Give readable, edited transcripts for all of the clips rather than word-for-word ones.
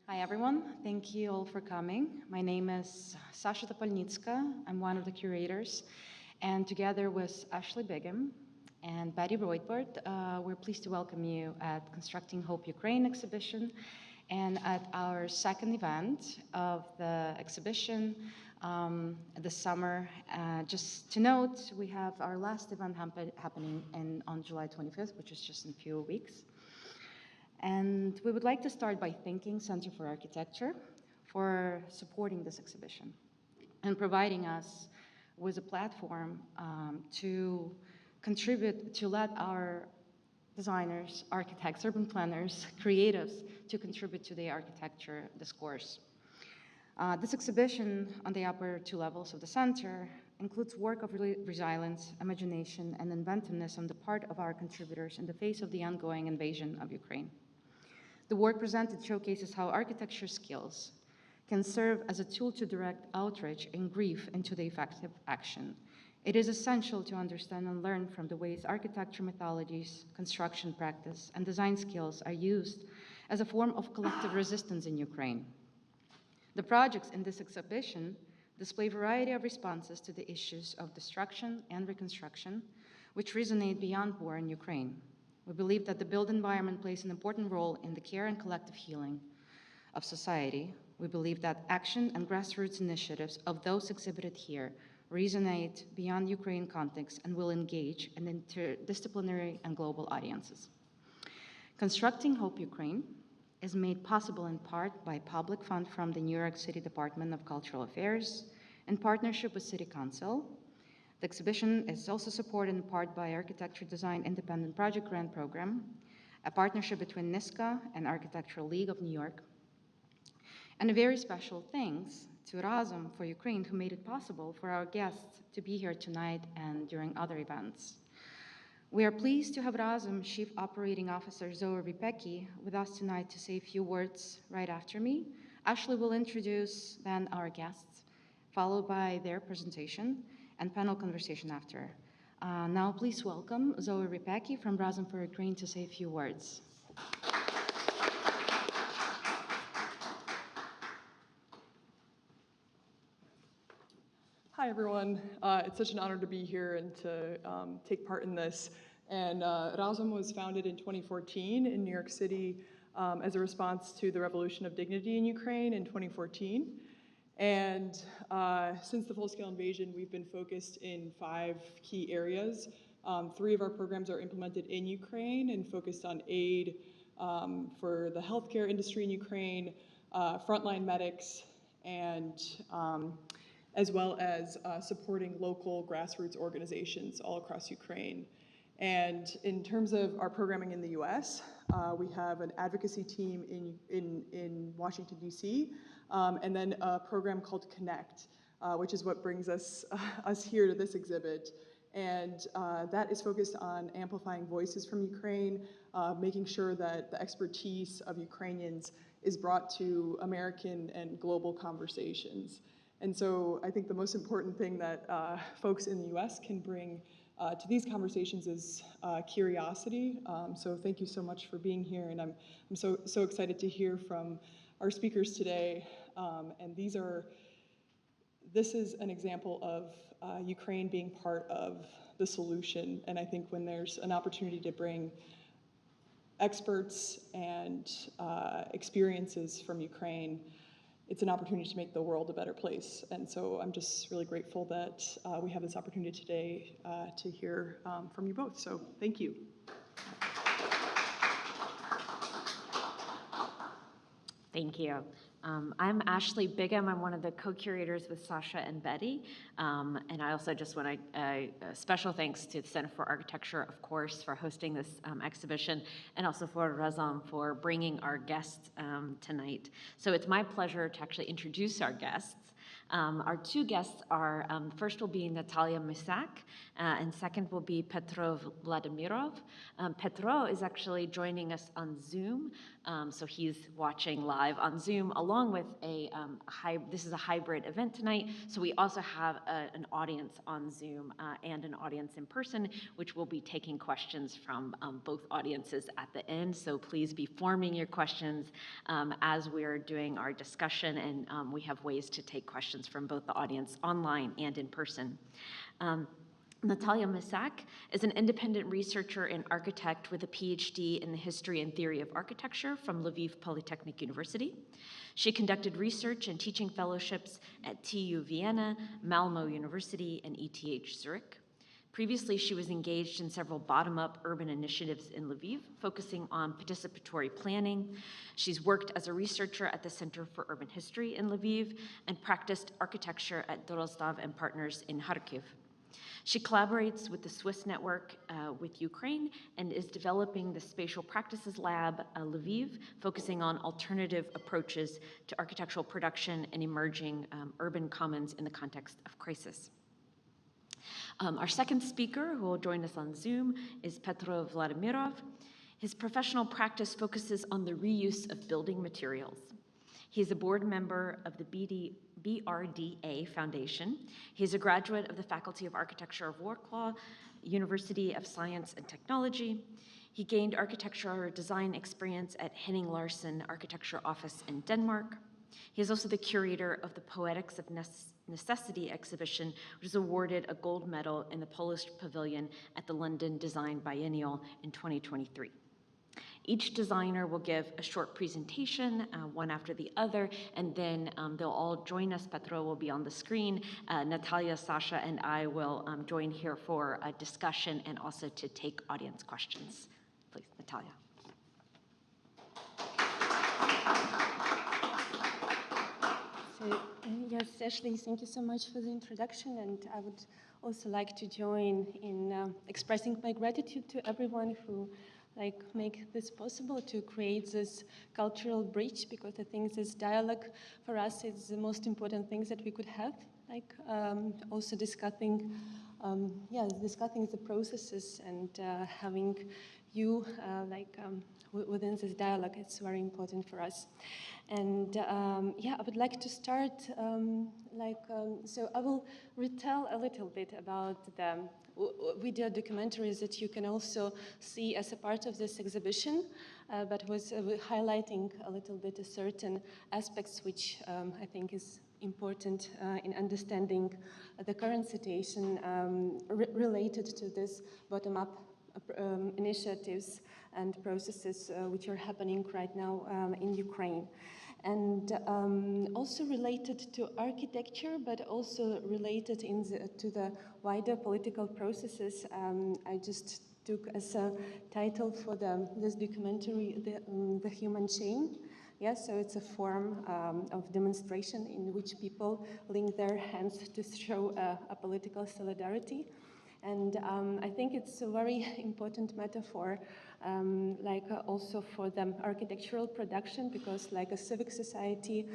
Hi, everyone. Thank you all for coming. My name is Sasha Topolnitska. I'm one of the curators. And together with Ashley Bigham and Betty Roitbert, we're pleased to welcome you at Constructing Hope Ukraine exhibition and at our second event of the exhibition this summer. Just to note, we have our last event happening on July 25th, which is just in a few weeks. And we would like to start by thanking Center for Architecture for supporting this exhibition and providing us with a platform to contribute, to let our designers, architects, urban planners, creatives to contribute to the architecture discourse. This exhibition on the upper two levels of the center includes work of resilience, imagination, and inventiveness on the part of our contributors in the face of the ongoing invasion of Ukraine. The work presented showcases how architecture skills can serve as a tool to direct outrage and grief into the effective action. It is essential to understand and learn from the ways architecture methodologies, construction practice, and design skills are used as a form of collective resistance in Ukraine. The projects in this exhibition display a variety of responses to the issues of destruction and reconstruction, which resonate beyond war in Ukraine. We believe that the built environment plays an important role in the care and collective healing of society. We believe that action and grassroots initiatives of those exhibited here resonate beyond Ukraine context and will engage in interdisciplinary and global audiences. Constructing Hope Ukraine is made possible in part by public fund from the New York City Department of Cultural Affairs in partnership with City Council. The exhibition is also supported in part by Architecture Design Independent Project Grant Program, a partnership between NISCA and Architectural League of New York. And a very special thanks to Razum for Ukraine, who made it possible for our guests to be here tonight and during other events. We are pleased to have Razum Chief Operating Officer Zoe Ripecki with us tonight to say a few words right after me. Ashley will introduce then our guests, followed by their presentation and panel conversation after. Now please welcome Zoe Ripecki from Razum for Ukraine to say a few words. Hi everyone, it's such an honor to be here and to take part in this. And Razum was founded in 2014 in New York City as a response to the revolution of dignity in Ukraine in 2014. And since the full-scale invasion, we've been focused in 5 key areas. 3 of our programs are implemented in Ukraine and focused on aid for the healthcare industry in Ukraine, frontline medics, and as well as supporting local grassroots organizations all across Ukraine. And in terms of our programming in the US, we have an advocacy team in Washington, DC, and then a program called Connect, which is what brings us here to this exhibit. And that is focused on amplifying voices from Ukraine, making sure that the expertise of Ukrainians is brought to American and global conversations. And so I think the most important thing that folks in the US can bring to these conversations is curiosity. So thank you so much for being here, and I'm so excited to hear from our speakers today. And this is an example of Ukraine being part of the solution. And I think when there's an opportunity to bring experts and experiences from Ukraine, it's an opportunity to make the world a better place. And so I'm just really grateful that we have this opportunity today to hear from you both. So thank you. Thank you. I'm Ashley Bigham. I'm one of the co-curators with Sasha and Betty. And I also just want to, special thanks to the Center for Architecture, of course, for hosting this exhibition, and also for Razum for bringing our guests tonight. So it's my pleasure to actually introduce our guests. Our 2 guests are, first will be Nataliia Mysak, and second will be Petro Vladimirov. Petro is actually joining us on Zoom, So he's watching live on Zoom along with this is a hybrid event tonight. So we also have an audience on Zoom and an audience in person, which will be taking questions from both audiences at the end. So please be forming your questions as we're doing our discussion, and we have ways to take questions from both the audience online and in person. Nataliia Mysak is an independent researcher and architect with a PhD in the history and theory of architecture from Lviv Polytechnic University. She conducted research and teaching fellowships at TU Vienna, Malmö University, and ETH Zurich. Previously, she was engaged in several bottom-up urban initiatives in Lviv, focusing on participatory planning. She's worked as a researcher at the Center for Urban History in Lviv and practiced architecture at Dorostov and Partners in Kharkiv. She collaborates with the Swiss network with Ukraine and is developing the Spatial Practices Lab Lviv, focusing on alternative approaches to architectural production and emerging urban commons in the context of crisis. Our second speaker, who will join us on Zoom, is Petro Vladimirov. His professional practice focuses on the reuse of building materials. He's a board member of the BRDA Foundation. He's a graduate of the Faculty of Architecture of Wrocław, University of Science and Technology. He gained architectural design experience at Henning Larsen Architecture Office in Denmark. He is also the curator of the Poetics of Necessity exhibition, which was awarded a gold medal in the Polish Pavilion at the London Design Biennial in 2023. Each designer will give a short presentation, one after the other, and then they'll all join us. Petro will be on the screen. Nataliia, Sasha, and I will join here for a discussion and also to take audience questions. Please, Nataliia. So, yes, Ashley, thank you so much for the introduction, and I would also like to join in expressing my gratitude to everyone who make this possible, to create this cultural bridge, because I think this dialogue for us is the most important things that we could have, also discussing the processes and having you within this dialogue. It's very important for us. And I would like to start, so I will retell a little bit about the video documentaries that you can also see as a part of this exhibition, but was highlighting a little bit certain aspects which I think is important in understanding the current situation related to this bottom-up initiatives and processes which are happening right now in Ukraine. And also related to architecture, but also related to the wider political processes. I just took as a title for this documentary, The Human Chain. Yes, so it's a form of demonstration in which people link their hands to show a political solidarity. And I think it's a very important metaphor, also for the architectural production, because like a civic society,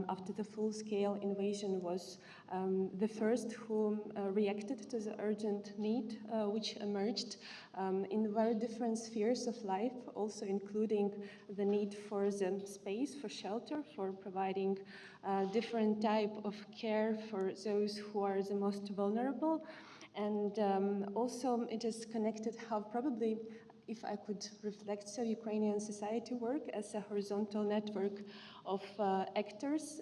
after the full-scale invasion, was the first who reacted to the urgent need which emerged in very different spheres of life, also including the need for the space, for shelter, for providing different type of care for those who are the most vulnerable. And also it is connected how probably, if I could reflect, so Ukrainian society work as a horizontal network of actors,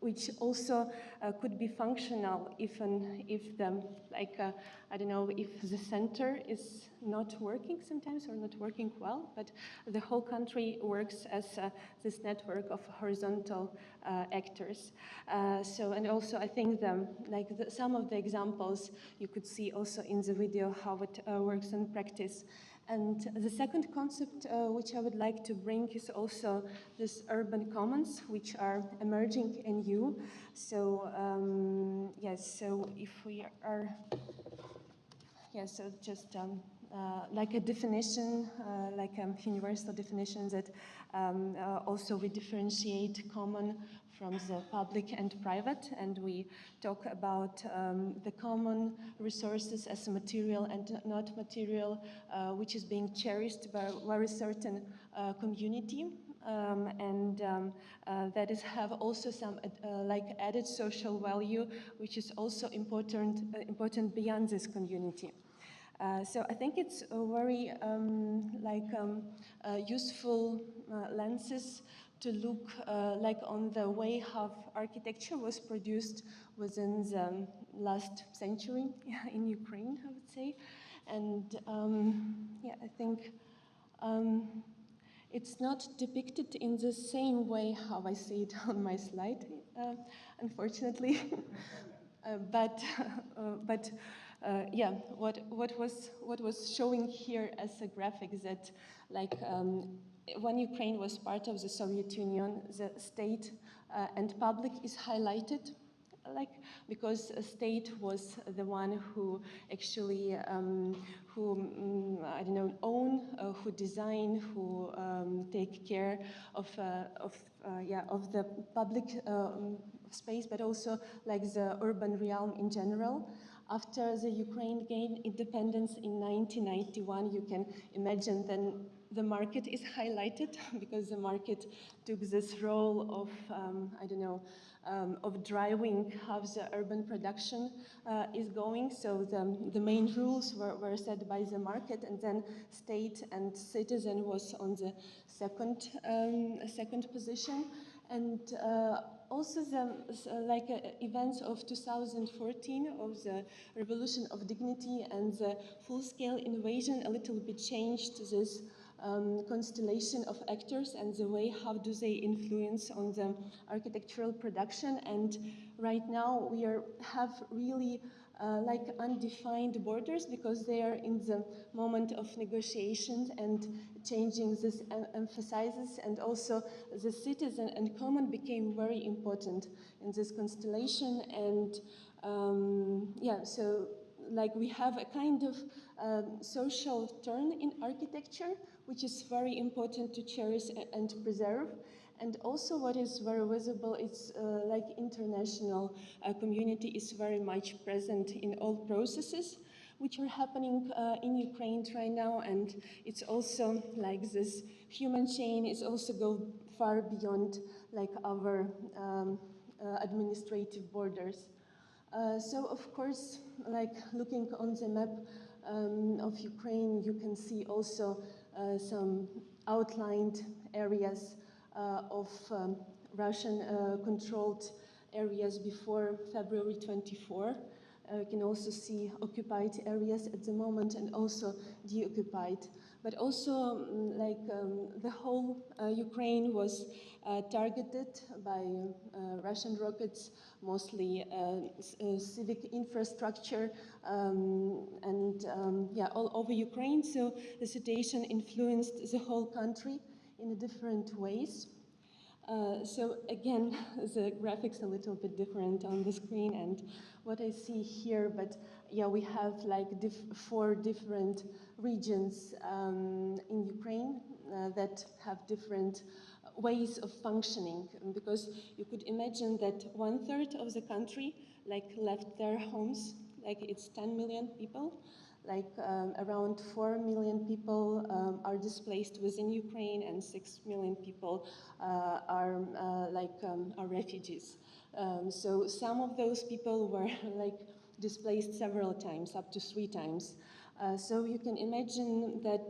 which also could be functional even if the, I don't know, if the center is not working sometimes or not working well, but the whole country works as this network of horizontal actors. And also I think some of the examples you could see also in the video how it works in practice. And the second concept which I would like to bring is also this urban commons, which are emerging in you. So yes, so if we are, yeah, so just like a definition, like a universal definition that also we differentiate common from the public and private, and we talk about the common resources as a material and not material, which is being cherished by a very certain community. That is have also some like added social value, which is also important beyond this community. So I think it's a very useful lenses to look like on the way how architecture was produced within the last century in Ukraine, I would say. And yeah, I think it's not depicted in the same way how I see it on my slide, unfortunately. Yeah, what was showing here as a graphic that, like, when Ukraine was part of the Soviet Union, the state and public is highlighted, like, because a state was the one who actually, I don't know, own, who design, who take care of the public space, but also like the urban realm in general. After the Ukraine gained independence in 1991, you can imagine then the market is highlighted because the market took this role of, I don't know, of driving how the urban production is going. So the main rules were set by the market, and then state and citizen was on the second position. And also the events of 2014 of the Revolution of Dignity and the full-scale invasion a little bit changed this constellation of actors and the way how do they influence on the architectural production. And right now we have really like undefined borders because they are in the moment of negotiations and changing this emphasizes, and also the citizen and common became very important in this constellation. And yeah, so like we have a kind of social turn in architecture, which is very important to cherish and preserve. And also what is very visible, it's like international community is very much present in all processes which are happening in Ukraine right now. And it's also like this human chain is also go far beyond like our administrative borders. So of course, like looking on the map of Ukraine, you can see also some outlined areas of Russian-controlled areas before February 24. You can also see occupied areas at the moment and also deoccupied. But also, the whole Ukraine was targeted by Russian rockets, mostly civic infrastructure, yeah, all over Ukraine. So the situation influenced the whole country in different ways. So again, the graphics a little bit different on the screen and what I see here, but yeah, we have like 4 different regions in Ukraine that have different ways of functioning, because you could imagine that 1/3 of the country like left their homes, like it's 10 million people. Like around 4 million people are displaced within Ukraine, and 6 million people are refugees. So some of those people were like displaced several times, up to 3 times. So you can imagine that,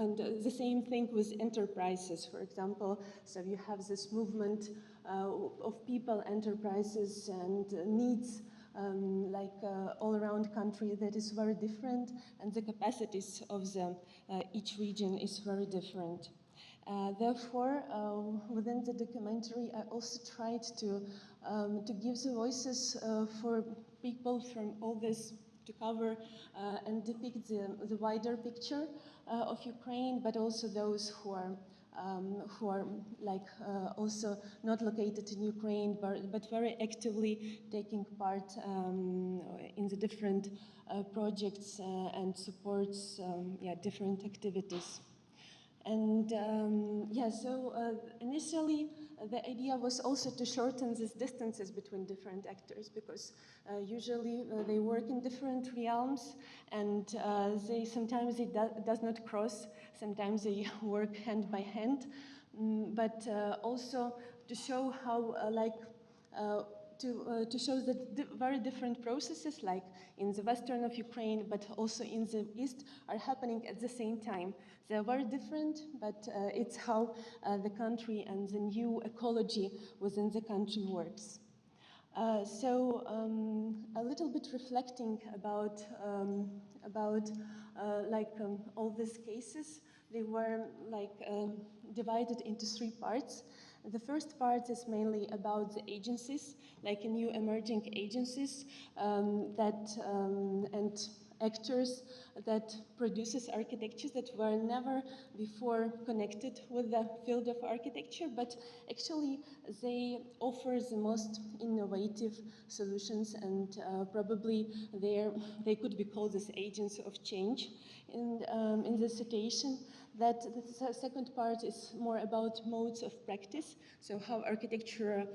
and the same thing with enterprises, for example. So you have this movement of people, enterprises, and needs all around country that is very different, and the capacities of the each region is very different. Therefore, within the documentary, I also tried to give the voices for people from all this, to cover and depict the wider picture of Ukraine, but also those who are who are like also not located in Ukraine, but very actively taking part in the different projects and supports different activities. And initially the idea was also to shorten these distances between different actors, because usually they work in different realms, and they sometimes does not cross, sometimes they work hand by hand, but also to show how to show that very different processes, like in the western of Ukraine, but also in the east, are happening at the same time. They are very different, but it's how the country and the new ecology within the country works. A little bit reflecting about all these cases, they were divided into three parts. The first part is mainly about the agencies, like new emerging agencies and actors that produces architectures that were never before connected with the field of architecture, but actually they offer the most innovative solutions, and probably they could be called as agents of change in this situation. That the second part is more about modes of practice, so how architectural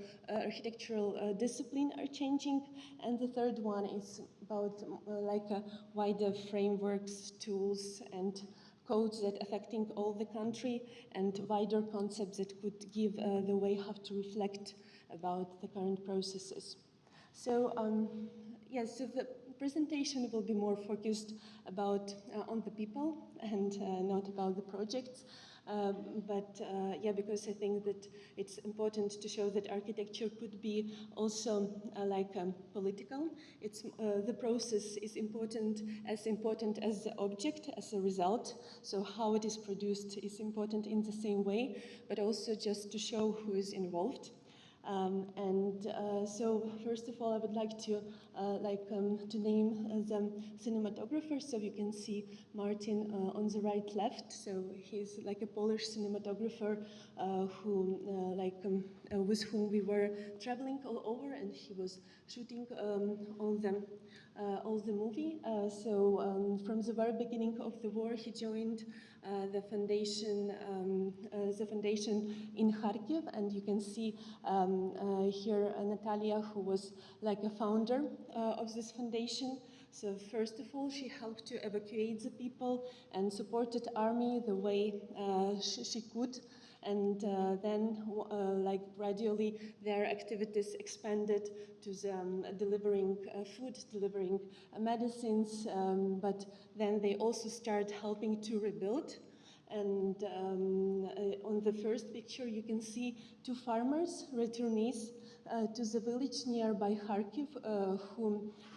discipline are changing, and the third one is about wider frameworks, tools, and codes that affecting all the country, and wider concepts that could give the way how to reflect about the current processes. So the presentation will be more focused about on the people and not about the projects. Because I think that it's important to show that architecture could be also political. It's the process is important as the object, as a result. So how it is produced is important in the same way, but also just to show who is involved. So first of all, I would like to name the cinematographers. So you can see Martin on the right left. So he's like a Polish cinematographer with whom we were traveling all over, and he was shooting all the movie. From the very beginning of the war, he joined the foundation in Kharkiv, and you can see here Nataliia, who was like a founder of this foundation. So first of all, she helped to evacuate the people and supported army the way she could. And then, gradually, their activities expanded to delivering food, delivering medicines, but then they also start helping to rebuild. And on the first picture, you can see two farmers, returnees, to the village nearby Kharkiv,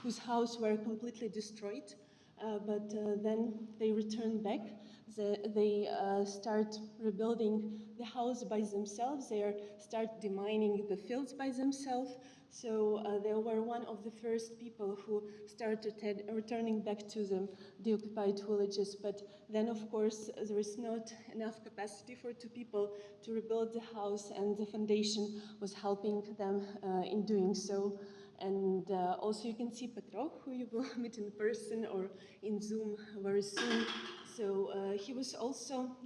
whose houses were completely destroyed. But then they return back. They start rebuilding the house by themselves. They start demining the fields by themselves. So they were one of the first people who started returning back to the occupied villages. But then, of course, there is not enough capacity for two people to rebuild the house, and the foundation was helping them in doing so. And also you can see Petro, who you will meet in person or in Zoom very soon. So he was also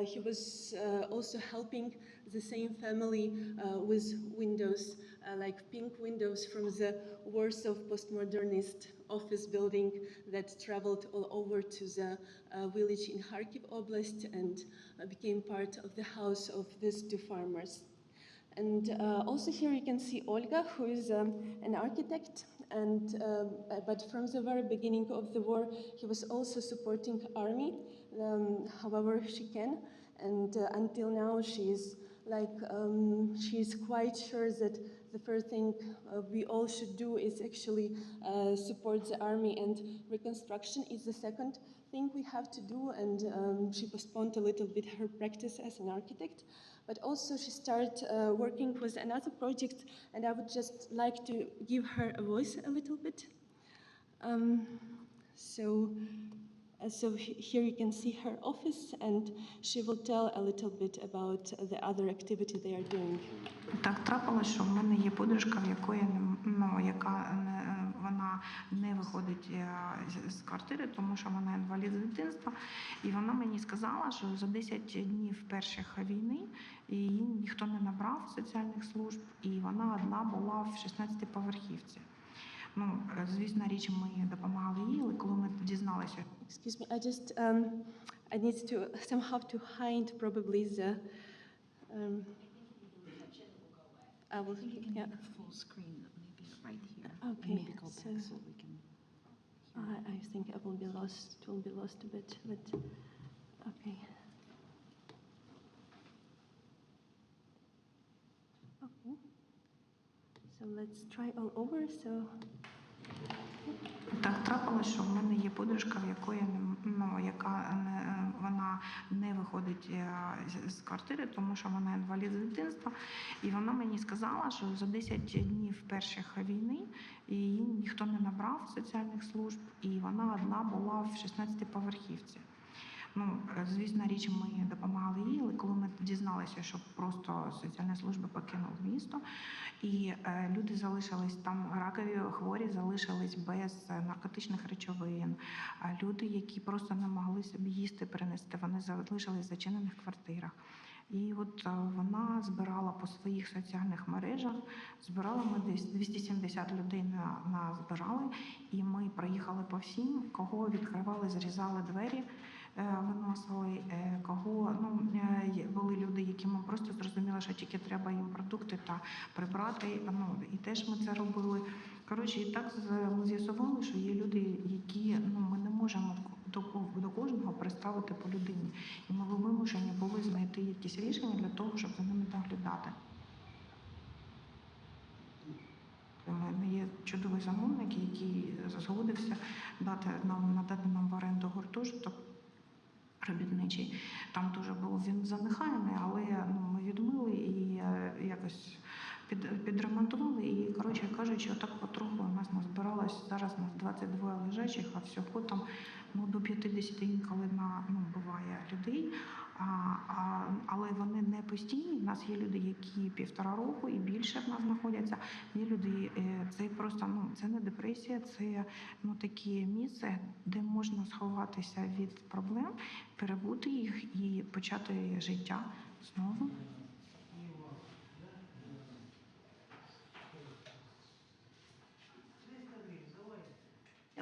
he was also helping the same family with windows, like pink windows from the Warsaw postmodernist office building that traveled all over to the village in Kharkiv Oblast and became part of the house of these two farmers. And also here you can see Olga, who is an architect, and but from the very beginning of the war, he was also supporting army, however she can, and until now she's quite sure that the first thing we all should do is actually support the army, and reconstruction is the second thing we have to do, and she postponed a little bit her practice as an architect. But also she started working with another project, and I would just like to give her a voice a little bit. So here you can see her office, and she will tell a little bit about the other activity they are doing. Так трапилось, що в мене є подружка, в якої вона не виходить з квартири, тому що вона інвалід з дитинства. І вона мені сказала, що за 10 днів перших війни її ніхто не набрав соціальних служб, і вона одна була в 16-поверхівці. Звісно, річ, ми допомагали їй, але коли ми дізналися... Excuse me, I need to somehow to hide probably the... I will, yeah. Full screen, maybe right here. Okay, Maybe go back so we can. I think I will be lost. It will be lost a bit, but okay. Okay. So let's try all over. So. Так трапилось, що в мене є подружка, в якої вона не виходить з квартири, тому що вона інвалід з дитинства. І вона мені сказала, що за 10 днів перших війни її ніхто не набрав соціальних служб, і вона одна була в 16-поверхівці. Звісно, річ, ми допомагали їй, але коли ми дізналися, що просто соціальні служби покинули місто, і люди залишились там, ракові хворі залишились без наркотичних речовин, люди, які просто не могли собі їсти принести, вони залишились в зачинених квартирах. І от вона збирала по своїх соціальних мережах, ми десь 270 людей назбирали, і ми проїхали по всім, кого відкривали, зрізали двері, виносили, кого, були люди, які ми просто зрозуміли, що тільки треба їм продукти та прибрати, і теж ми це робили. Коротше, і так ми з'ясували, що є люди, які, ми не можемо до кожного приставити по людині. І ми вимушені були знайти якісь рішення для того, щоб за ними доглядати. У мене є чудовий замовник, який згодився надати нам в оренду гуртожиток робітничий. Там дуже був він занехайний, але ми відмили і якось підремонтували. І, коротше кажучи, отак потроху у нас назбиралось, зараз у нас 22 лежачих, а всього там до 50 інколи буває людей. Але вони не постійні. У нас є люди, які 1,5 року і більше в нас знаходяться. Є люди, це просто, це не депресія, це таке місце, де можна сховатися від проблем, перебути їх і почати життя знову.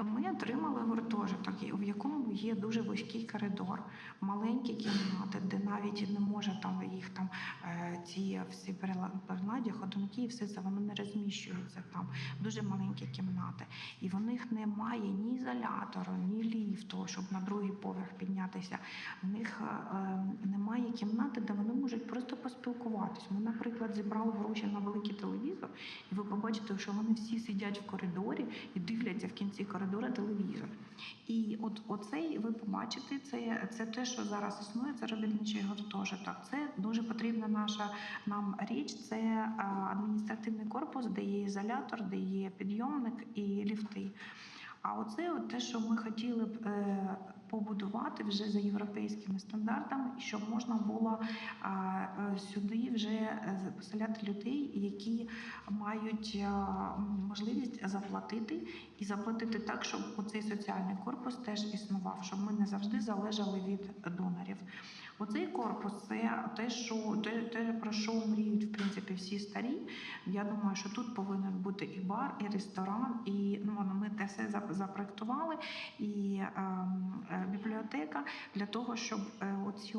Ми отримали гуртожиток, в якому є дуже вузький коридор, маленькі кімнати, де навіть не може їх ці всі переладі, ходунки, і все це, воно не розміщується там. Дуже маленькі кімнати. І в них немає ні ізолятору, ні ліфту, щоб на другий поверх піднятися. В них немає кімнати, де вони можуть просто поспілкуватись. Ми, наприклад, зібрали гроші на великий телевізор, і ви побачите, що вони всі сидять в коридорі і дивляться в кінці коридора телевізор. І оцей, ви побачите, це те, що зараз існує, це робітничий гуртожиток. Це дуже потрібна нам річ, це адміністративний корпус, де є ізолятор, де є підйомник і ліфти. А оце те, що ми хотіли б побудувати вже за європейськими стандартами, і щоб можна було сюди вже поселяти людей, які мають можливість заплатити так, щоб оцей соціальний корпус теж існував, щоб ми не завжди залежали від донорів. Оцей корпус – це те, про що мріють, в принципі, всі старі. Я думаю, що тут повинен бути і бар, і ресторан, і ми те все запроектували, і бібліотека, для того, щоб оці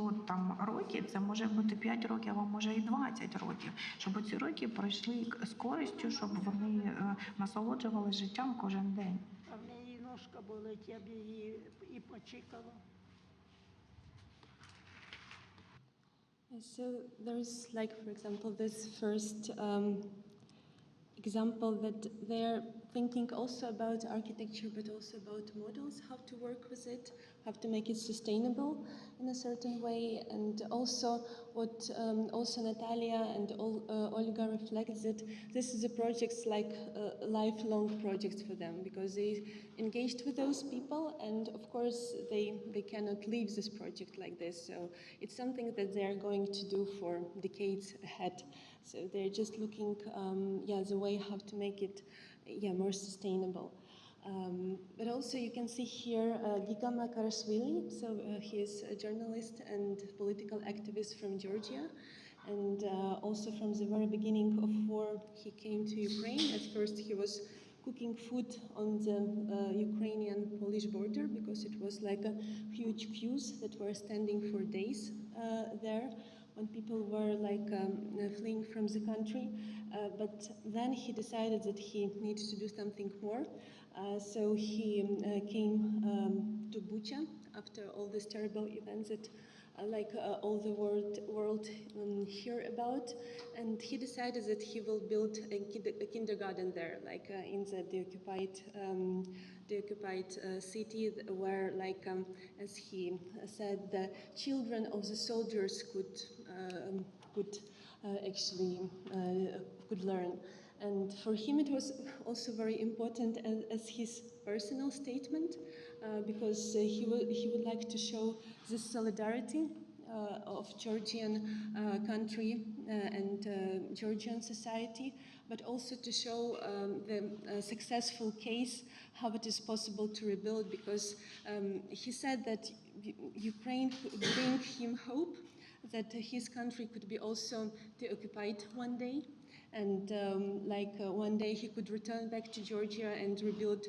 роки, це може бути 5 років, а може і 20 років, щоб оці роки пройшли з користю, щоб вони насолоджувалися життям кожен день. А в неї ножка болить, я б її і почекала. So there's for example, this first example that thinking also about architecture, but also about models, how to work with it, how to make it sustainable in a certain way, and also what also Nataliia and Olga reflects that this is a project like lifelong projects for them, because they engaged with those people, and of course they cannot leave this project like this. So it's something that they are going to do for decades ahead. So they're just looking, the way how to make it, more sustainable. But also you can see here Giga Makarashvili. So he is a journalist and political activist from Georgia. And also from the very beginning of war, he came to Ukraine. At first he was cooking food on the Ukrainian-Polish border, because it was like a huge queues that were standing for days there when people were like fleeing from the country. But then he decided that he needs to do something more. So he came to Bucha after all these terrible events that all the world hear about, and he decided that he will build a kindergarten there, like in the occupied city, where, as he said, the children of the soldiers could actually could learn. And for him, it was also very important as his personal statement, because he would like to show this solidarity of Georgian country and Georgian society, but also to show the successful case, how it is possible to rebuild, because he said that Ukraine could bring him hope that his country could be also deoccupied one day. And one day he could return back to Georgia and rebuild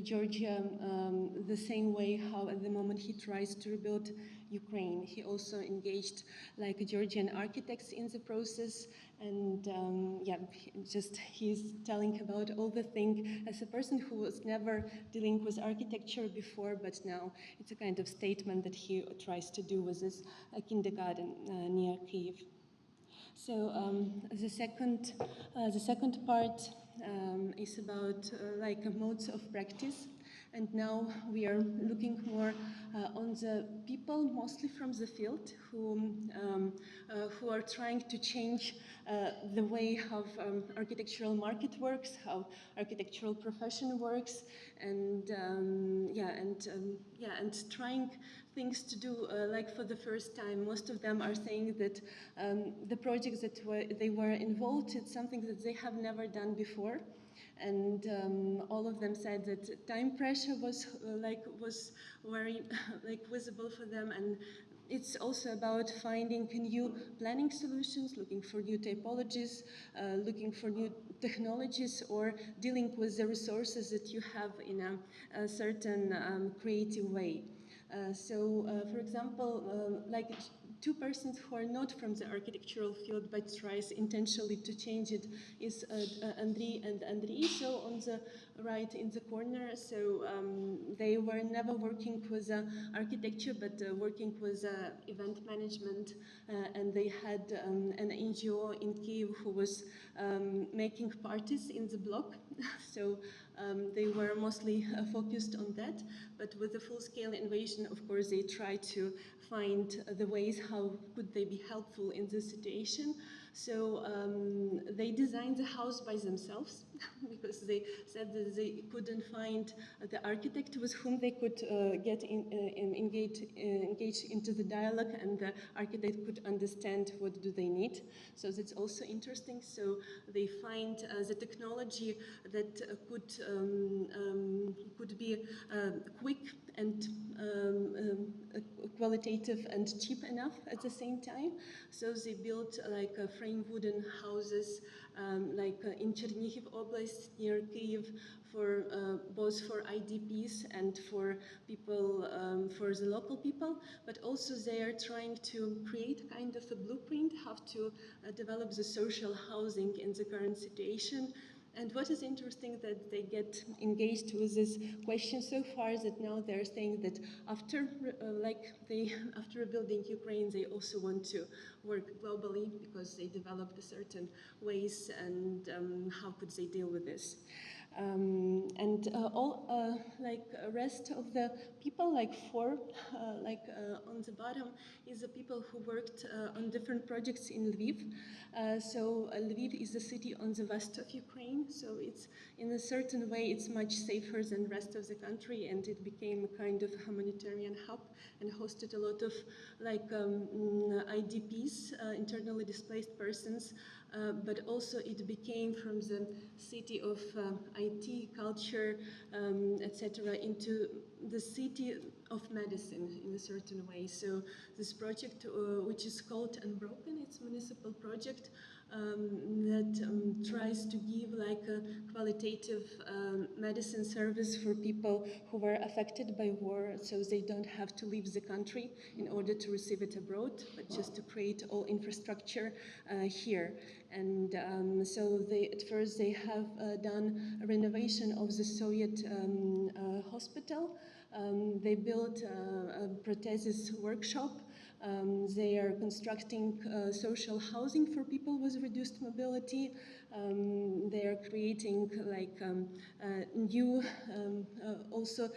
Georgia the same way how at the moment he tries to rebuild Ukraine. He also engaged Georgian architects in the process, and he's telling about all the things as a person who was never dealing with architecture before, but now it's a kind of statement that he tries to do with this kindergarten near Kyiv. So the second part is about modes of practice, and now we are looking more on the people, mostly from the field, who are trying to change the way how architectural market works, how architectural profession works, and trying things to do for the first time. Most of them are saying that the projects that they were involved, it's something that they have never done before, and all of them said that time pressure was very visible for them, and it's also about finding new planning solutions, looking for new typologies, looking for new technologies, or dealing with the resources that you have in a certain creative way. For example, two persons who are not from the architectural field but tries intentionally to change it is Andriy and Andriy. So on the right in the corner, so they were never working with architecture but working with event management, and they had an NGO in Kyiv who was making parties in the block. So they were mostly focused on that, but with the full-scale invasion, of course, they tried to find the ways how could they be helpful in this situation. So they designed the house by themselves because they said that they couldn't find the architect with whom they could engage into the dialogue, and the architect could understand what do they need. So that's also interesting. So they find the technology that could be quick and qualitative and cheap enough at the same time. So they built frame wooden houses in Chernihiv Oblast near Kyiv for both for IDPs and for people, for the local people, but also they are trying to create kind of a blueprint how to develop the social housing in the current situation. And what is interesting that they get engaged with this question so far is that now they're saying that after rebuilding Ukraine, they also want to work globally because they developed certain ways and how could they deal with this. And all like rest of the people, like four, on the bottom is the people who worked on different projects in Lviv. So Lviv is a city on the west of Ukraine, so it's in a certain way it's much safer than the rest of the country, and it became a kind of humanitarian hub and hosted a lot of like IDPs, internally displaced persons, but also it became from the city of IT, culture, etc., into the city of medicine in a certain way. So this project, which is called Unbroken, it's a municipal project that tries to give like a qualitative medicine service for people who were affected by war, so they don't have to leave the country in order to receive it abroad, but just to create all infrastructure here. And so at first they have done a renovation of the Soviet hospital. They built a prosthesis workshop. They are constructing social housing for people with reduced mobility. They are creating like new, also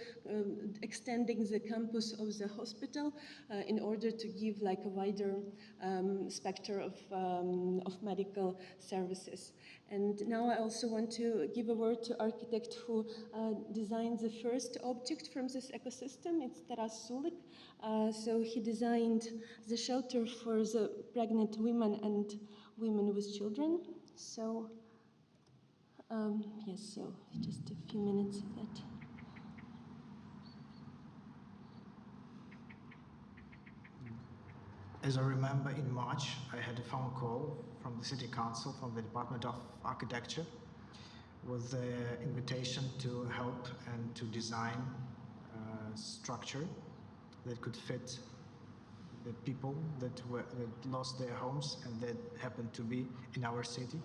extending the campus of the hospital in order to give like a wider spectrum of medical services. And now I also want to give a word to architect who designed the first object from this ecosystem. It's Taras Sulik. So he designed the shelter for the pregnant women and women with children. So yes, so just a few minutes of that. As I remember, in March, I had a phone call from the City Council, from the Department of Architecture, with the invitation to help and to design a structure that could fit the people that lost their homes and that happened to be in our city.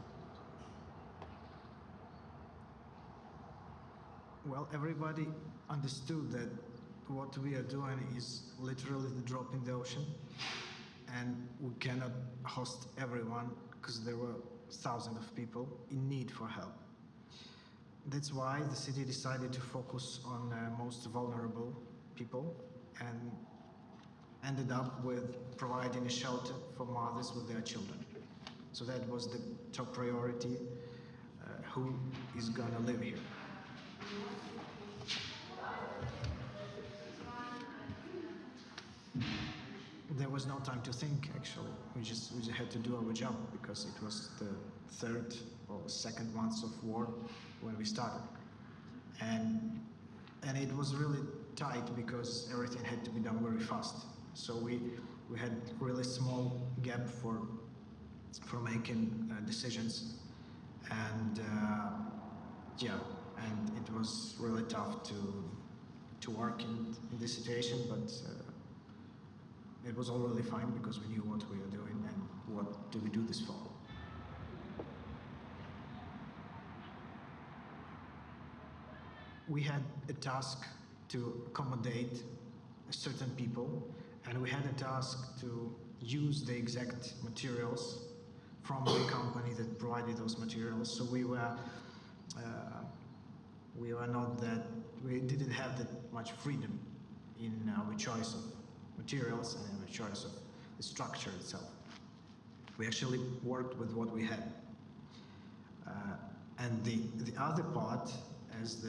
Well, everybody understood that what we are doing is literally the drop in the ocean, and we cannot host everyone because there were thousands of people in need for help. That's why the city decided to focus on most vulnerable people and ended up with providing a shelter for mothers with their children. So that was the top priority, who is gonna live here. There was no time to think, actually. We just had to do our job because it was the third or second month of war when we started. And it was really tight because everything had to be done very fast. So we had really small gap for making decisions. And yeah, and it was really tough to work in this situation, but it was all really fine because we knew what we were doing and what do we do this for. We had a task to accommodate certain people, and we had a task to use the exact materials from the company that provided those materials. So we didn't have that much freedom in our choice of materials and our choice of the structure itself. We actually worked with what we had. And the other part, as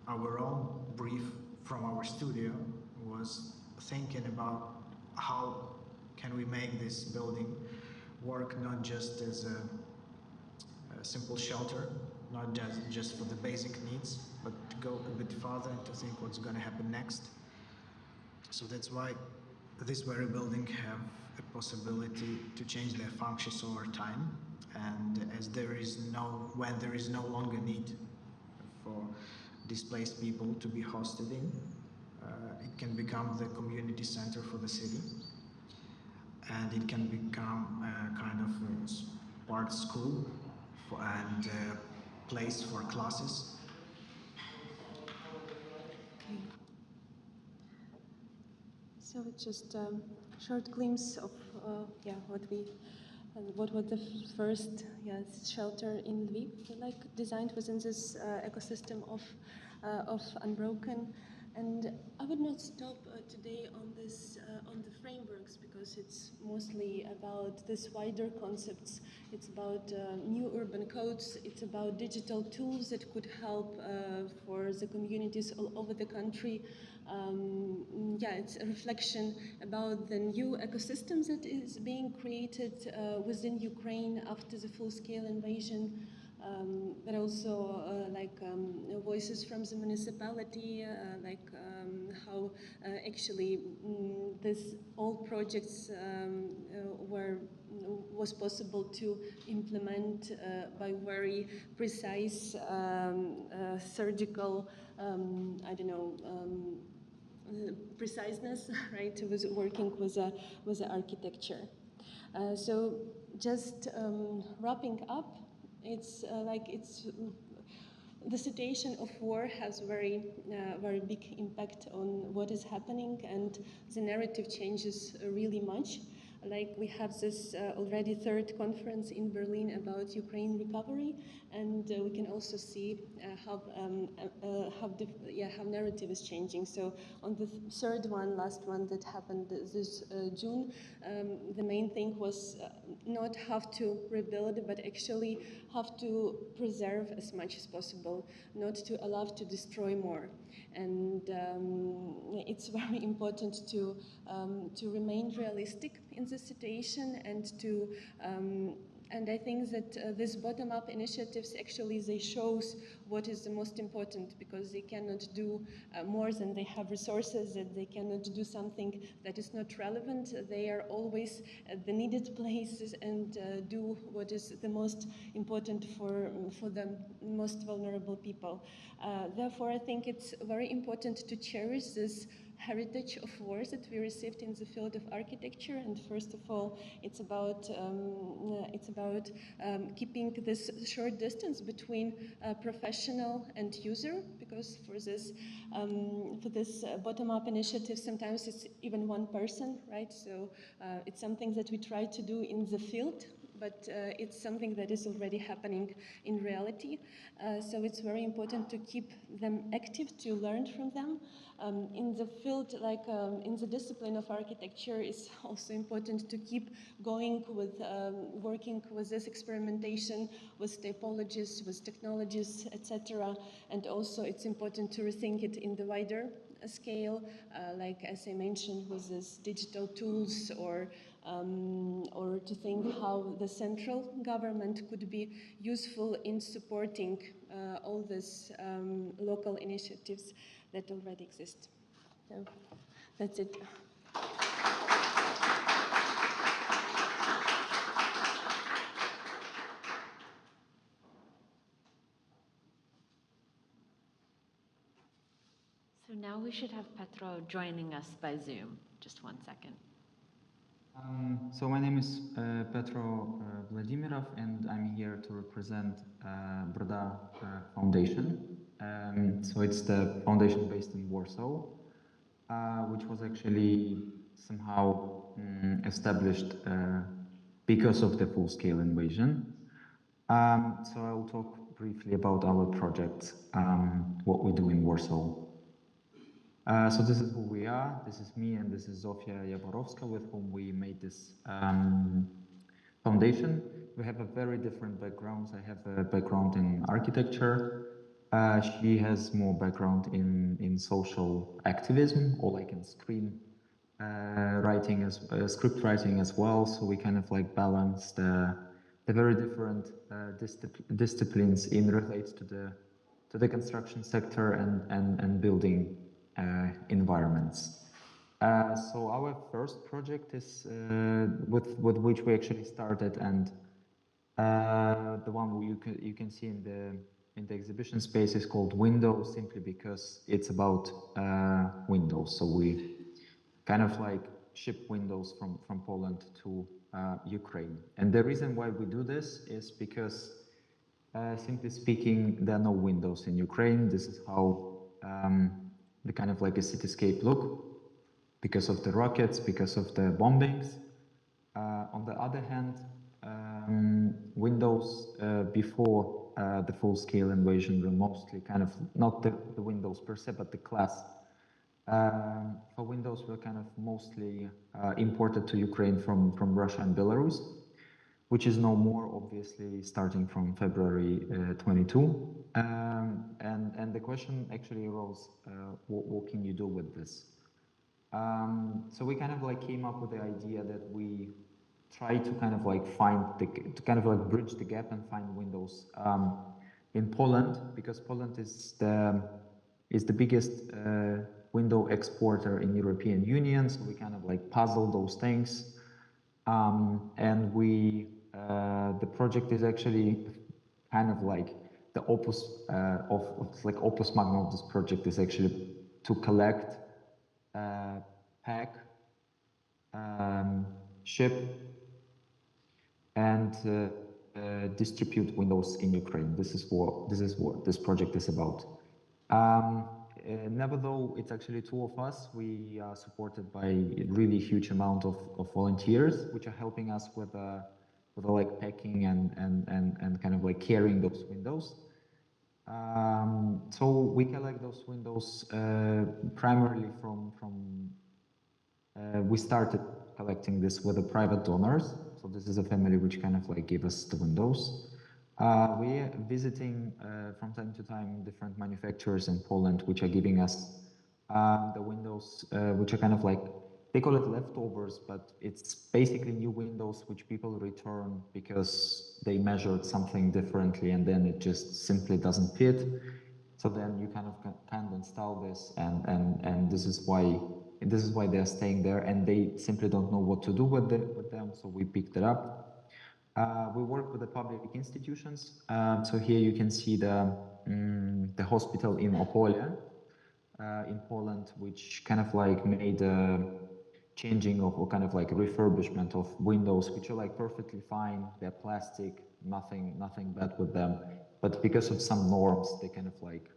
our own brief from our studio, was thinking about how can we make this building work not just as a simple shelter, not just for the basic needs, but to go a bit further and to think what's going to happen next. So that's why this very building have a possibility to change their functions over time, and as when there is no longer need for displaced people to be hosted in, it can become the community center for the city, and it can become a kind of a part school and a place for classes. So it's just a short glimpse of what we what was the first shelter in Lviv, like designed within this ecosystem of Unbroken. And I would not stop today on this on the frameworks, because it's mostly about these wider concepts. It's about new urban codes. It's about digital tools that could help for the communities all over the country. It's a reflection about the new ecosystems that is being created within Ukraine after the full-scale invasion. But also voices from the municipality, how actually this all projects was possible to implement by very precise surgical, preciseness, right? Was working with the architecture. So just wrapping up. The situation of war has very big impact on what is happening, and the narrative changes really much. Like we have this already third conference in Berlin about Ukraine recovery, and we can also see how narrative is changing. So on the third one, last one that happened this June, the main thing was not have to rebuild, but actually have to preserve as much as possible, not to allow to destroy more. And it's very important to remain realistic in this situation, and I think that these bottom-up initiatives actually they shows what is the most important, because they cannot do more than they have resources, that they cannot do something that is not relevant. They are always at the needed places and do what is the most important for the most vulnerable people. Therefore, I think it's very important to cherish this heritage of wars that we received in the field of architecture. And first of all, it's about keeping this short distance between professional and user, because for this bottom-up initiative, sometimes it's even one person, right? So it's something that we try to do in the field, but it's something that is already happening in reality. So it's very important to keep them active, to learn from them. In the field, in the discipline of architecture, it's also important to keep going with working with this experimentation with typologies, with technologies, etc. And also it's important to rethink it in the wider scale, like as I mentioned, with these digital tools, or to think how the central government could be useful in supporting all these local initiatives that already exist. So that's it. So now we should have Petro joining us by Zoom. Just 1 second. So my name is Petro Vladimirov, and I'm here to represent BRDA Foundation. So it's the foundation based in Warsaw, which was actually somehow established because of the full-scale invasion. So I will talk briefly about our project, what we do in Warsaw. So this is who we are. This is me, and this is Zofia Jaborowska, with whom we made this foundation. We have a very different backgrounds. I have a background in architecture. She has more background in social activism, or like in screen writing, as script writing as well. So we kind of like balance the very different disciplines in relates to the construction sector and building environments. So our first project is with which we actually started, and the one you can see in the exhibition space is called Windows, simply because it's about windows. So we kind of like ship windows from Poland to Ukraine. And the reason why we do this is because, simply speaking, there are no windows in Ukraine. This is how the kind of like a cityscape look, because of the rockets, because of the bombings. On the other hand, windows before the full-scale invasion were mostly kind of, not the windows per se, but the glass for windows were kind of mostly imported to Ukraine from Russia and Belarus, which is no more, obviously, starting from February 22. And the question actually arose, what can you do with this? So we kind of like came up with the idea that we try to kind of like to kind of like bridge the gap and find windows in Poland, because Poland is the biggest window exporter in European Union. So we kind of like puzzle those things. And the project is actually kind of like the opus opus magnum of this project is actually to collect, pack, ship, and distribute windows in Ukraine. This is what this project is about. Never though it's actually two of us, we are supported by a really huge amount of volunteers, which are helping us with like packing and kind of like carrying those windows. So we collect those windows primarily from we started collecting this with the private donors. So this is a family which kind of like gave us the windows. We are visiting from time to time different manufacturers in Poland which are giving us the windows, which are kind of like, they call it leftovers, but it's basically new windows which people return because they measured something differently and then it just simply doesn't fit. So then you kind of install this, and this is why they're staying there, and they simply don't know what to do with them. So we picked it up. We work with the public institutions. So here you can see the hospital in Opole in Poland, which kind of like made a changing of, or kind of like refurbishment of windows, which are like perfectly fine. They're plastic, nothing bad with them. But because of some norms, they kind of like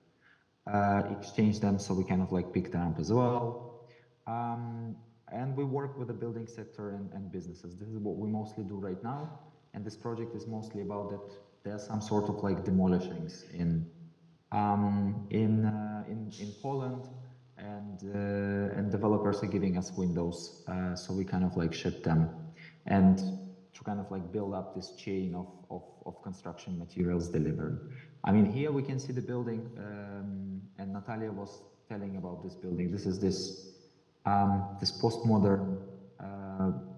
exchange them. So we kind of like picked them up as well. And we work with the building sector and businesses. This is what we mostly do right now. And this project is mostly about that there are some sort of like demolishings in Poland, and developers are giving us windows, so we kind of like ship them, and to kind of like build up this chain of construction materials delivered. I mean, here we can see the building, and Nataliia was telling about this building. This is this postmodern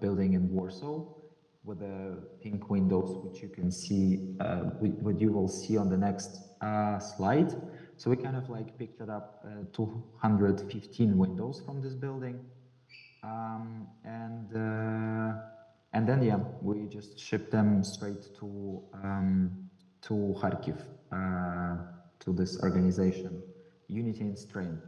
building in Warsaw, with the pink windows, which you can see, what you will see on the next slide. So we kind of like picked it up 215 windows from this building, and then yeah, we just shipped them straight to Kharkiv, to this organization, Unity in Strain.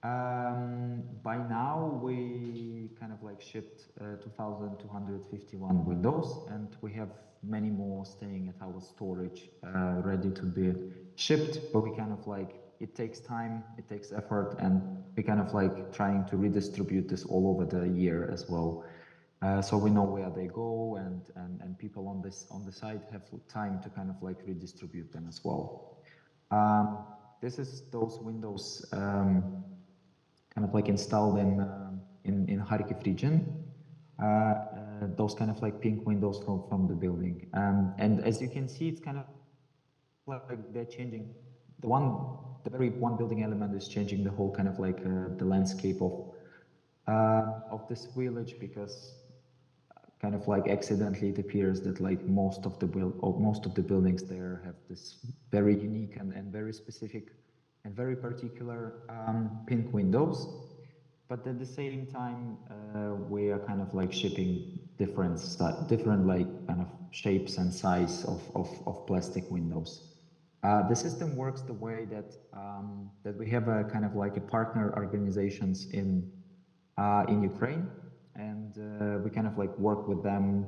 By now, we kind of like shipped 2,251 windows, and we have many more staying at our storage, ready to be shipped. But we kind of like, it takes time, it takes effort, and we kind of like trying to redistribute this all over the year as well. So we know where they go, and people on the site have time to kind of like redistribute them as well. This is those windows kind of like installed in Kharkiv region. Those kind of like pink windows from the building. And as you can see, it's kind of like they're changing. The very one building element is changing the whole kind of like the landscape of this village, because kind of like accidentally it appears that like most of the buildings there have this very unique and very specific and very particular pink windows. But at the same time, we are kind of like shipping different like kind of shapes and size of plastic windows. The system works the way that we have a kind of like a partner organizations in Ukraine, and we kind of like work with them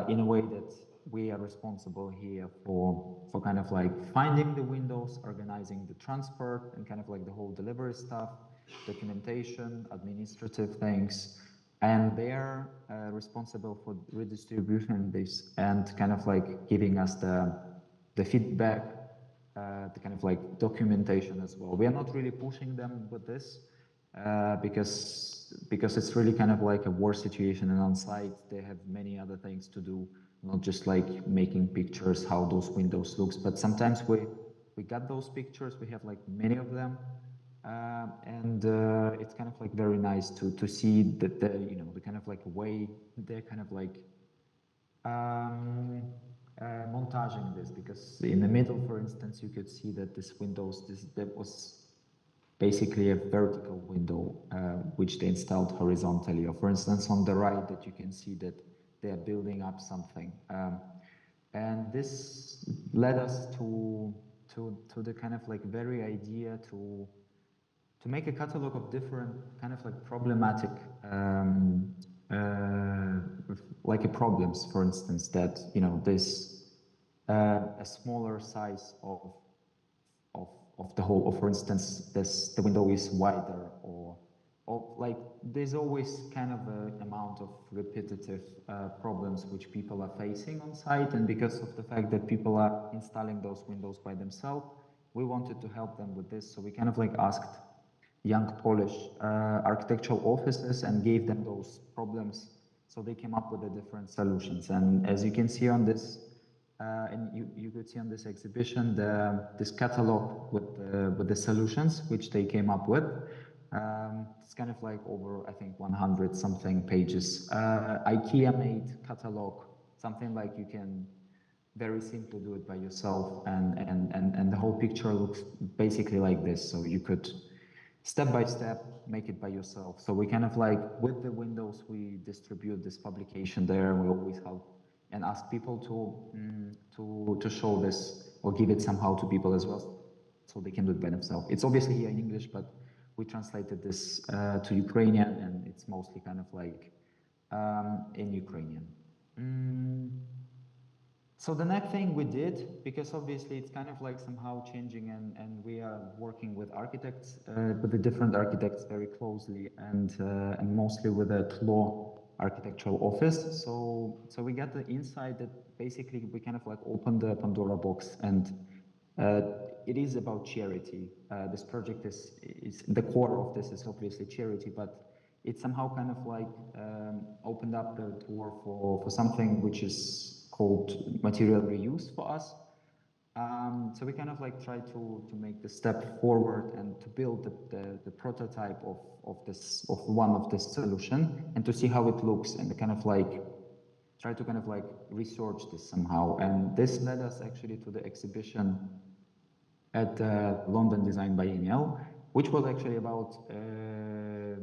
in a way that we are responsible here for kind of like finding the windows, organizing the transport, and kind of like the whole delivery stuff, documentation, administrative things, and they are responsible for redistribution this and kind of like giving us the feedback, the kind of like documentation as well. We are not really pushing them with this because it's really kind of like a war situation, and on site they have many other things to do, not just like making pictures how those windows looks. But sometimes we got those pictures, we have like many of them. And it's kind of like very nice to see that the the kind of like way they're kind of like montaging this, because in the middle, for instance, you could see that this windows that was basically a vertical window which they installed horizontally, or for instance on the right that you can see that they are building up something, and this led us to the kind of like very idea to make a catalog of different kind of like problematic problems, for instance, that this a smaller size of the whole, or for instance the window is wider, or like there's always kind of an amount of repetitive problems which people are facing on site, and because of the fact that people are installing those windows by themselves, we wanted to help them with this. So we kind of like asked young Polish architectural offices and gave them those problems, so they came up with the different solutions. And as you can see on this, and you could see on this exhibition, this catalog with the solutions which they came up with. It's kind of like over, I think, 100 something pages. IKEA made catalog, something like you can very simply do it by yourself, and the whole picture looks basically like this. So you could step by step make it by yourself. So we kind of like, with the windows, we distribute this publication there, and we always help and ask people to show this or give it somehow to people as well, so they can do it by themselves. It's obviously here in English, but we translated this to Ukrainian, and it's mostly kind of like in Ukrainian. So the next thing we did, because obviously it's kind of like somehow changing, and we are working with architects, with the different architects very closely, and mostly with the TLO architectural office. So we got the insight that basically we kind of like opened the Pandora box, and it is about charity. This project is the core of this is obviously charity, but it somehow kind of like opened up the door for something which is called material reuse for us. So we kind of like try to make the step forward and to build the prototype of one of this solution, and to see how it looks, and kind of like try to kind of like research this somehow. And this led us actually to the exhibition at the London Design Biennial, which was actually about the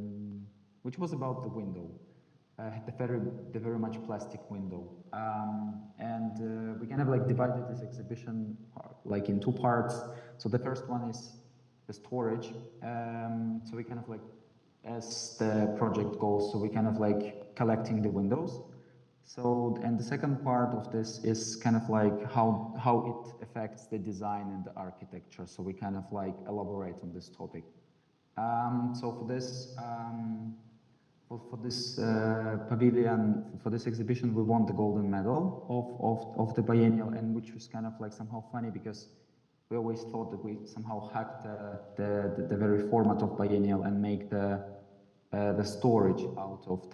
window. The very much plastic window, and we kind of like divided this exhibition like in two parts. So the first one is the storage. So we kind of like, as the project goes, so we kind of like collecting the windows. So, and the second part of this is kind of like how it affects the design and the architecture. So we kind of like elaborate on this topic. So for this. For this pavilion, for this exhibition, we won the golden medal of the biennial, and which was kind of like somehow funny, because we always thought that we somehow hacked the very format of biennial and make the storage out of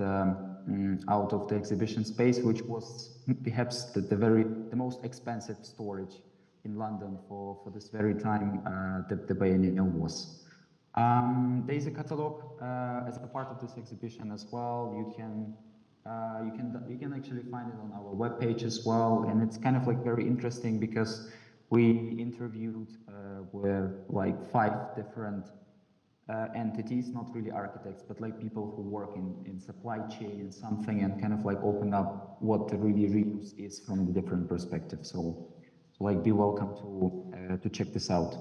the exhibition space, which was perhaps the most expensive storage in London for this very time the biennial was. There is a catalog as a part of this exhibition as well. You can actually find it on our webpage as well, and it's kind of like very interesting, because we interviewed with like 5 different entities, not really architects, but like people who work in supply chain and something, and kind of like open up what the really reuse is from the different perspectives. So like, be welcome to check this out.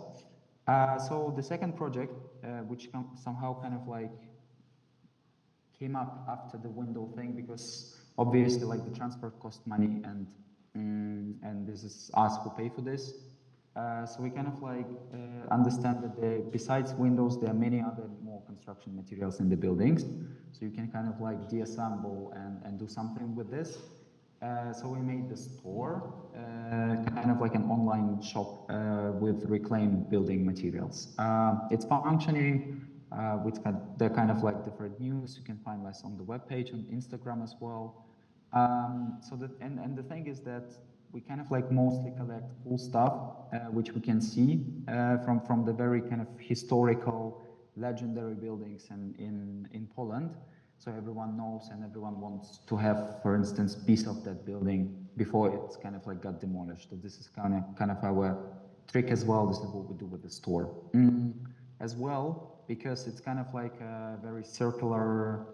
So the second project, which somehow kind of like came up after the window thing, because obviously like the transport cost money, and this is us who pay for this. So we kind of like understand that besides windows, there are many other more construction materials in the buildings. So you can kind of like deassemble and do something with this. So we made the store, kind of like an online shop with reclaimed building materials. It's functioning with the kind of like different news. You can find us on the webpage, on Instagram as well. And the thing is that we kind of like mostly collect cool stuff, which we can see from the very kind of historical, legendary buildings in Poland. So everyone knows and everyone wants to have, for instance, piece of that building before it's kind of like got demolished. So this is kind of our trick as well. This is what we do with the store. As well, because it's kind of like a very circular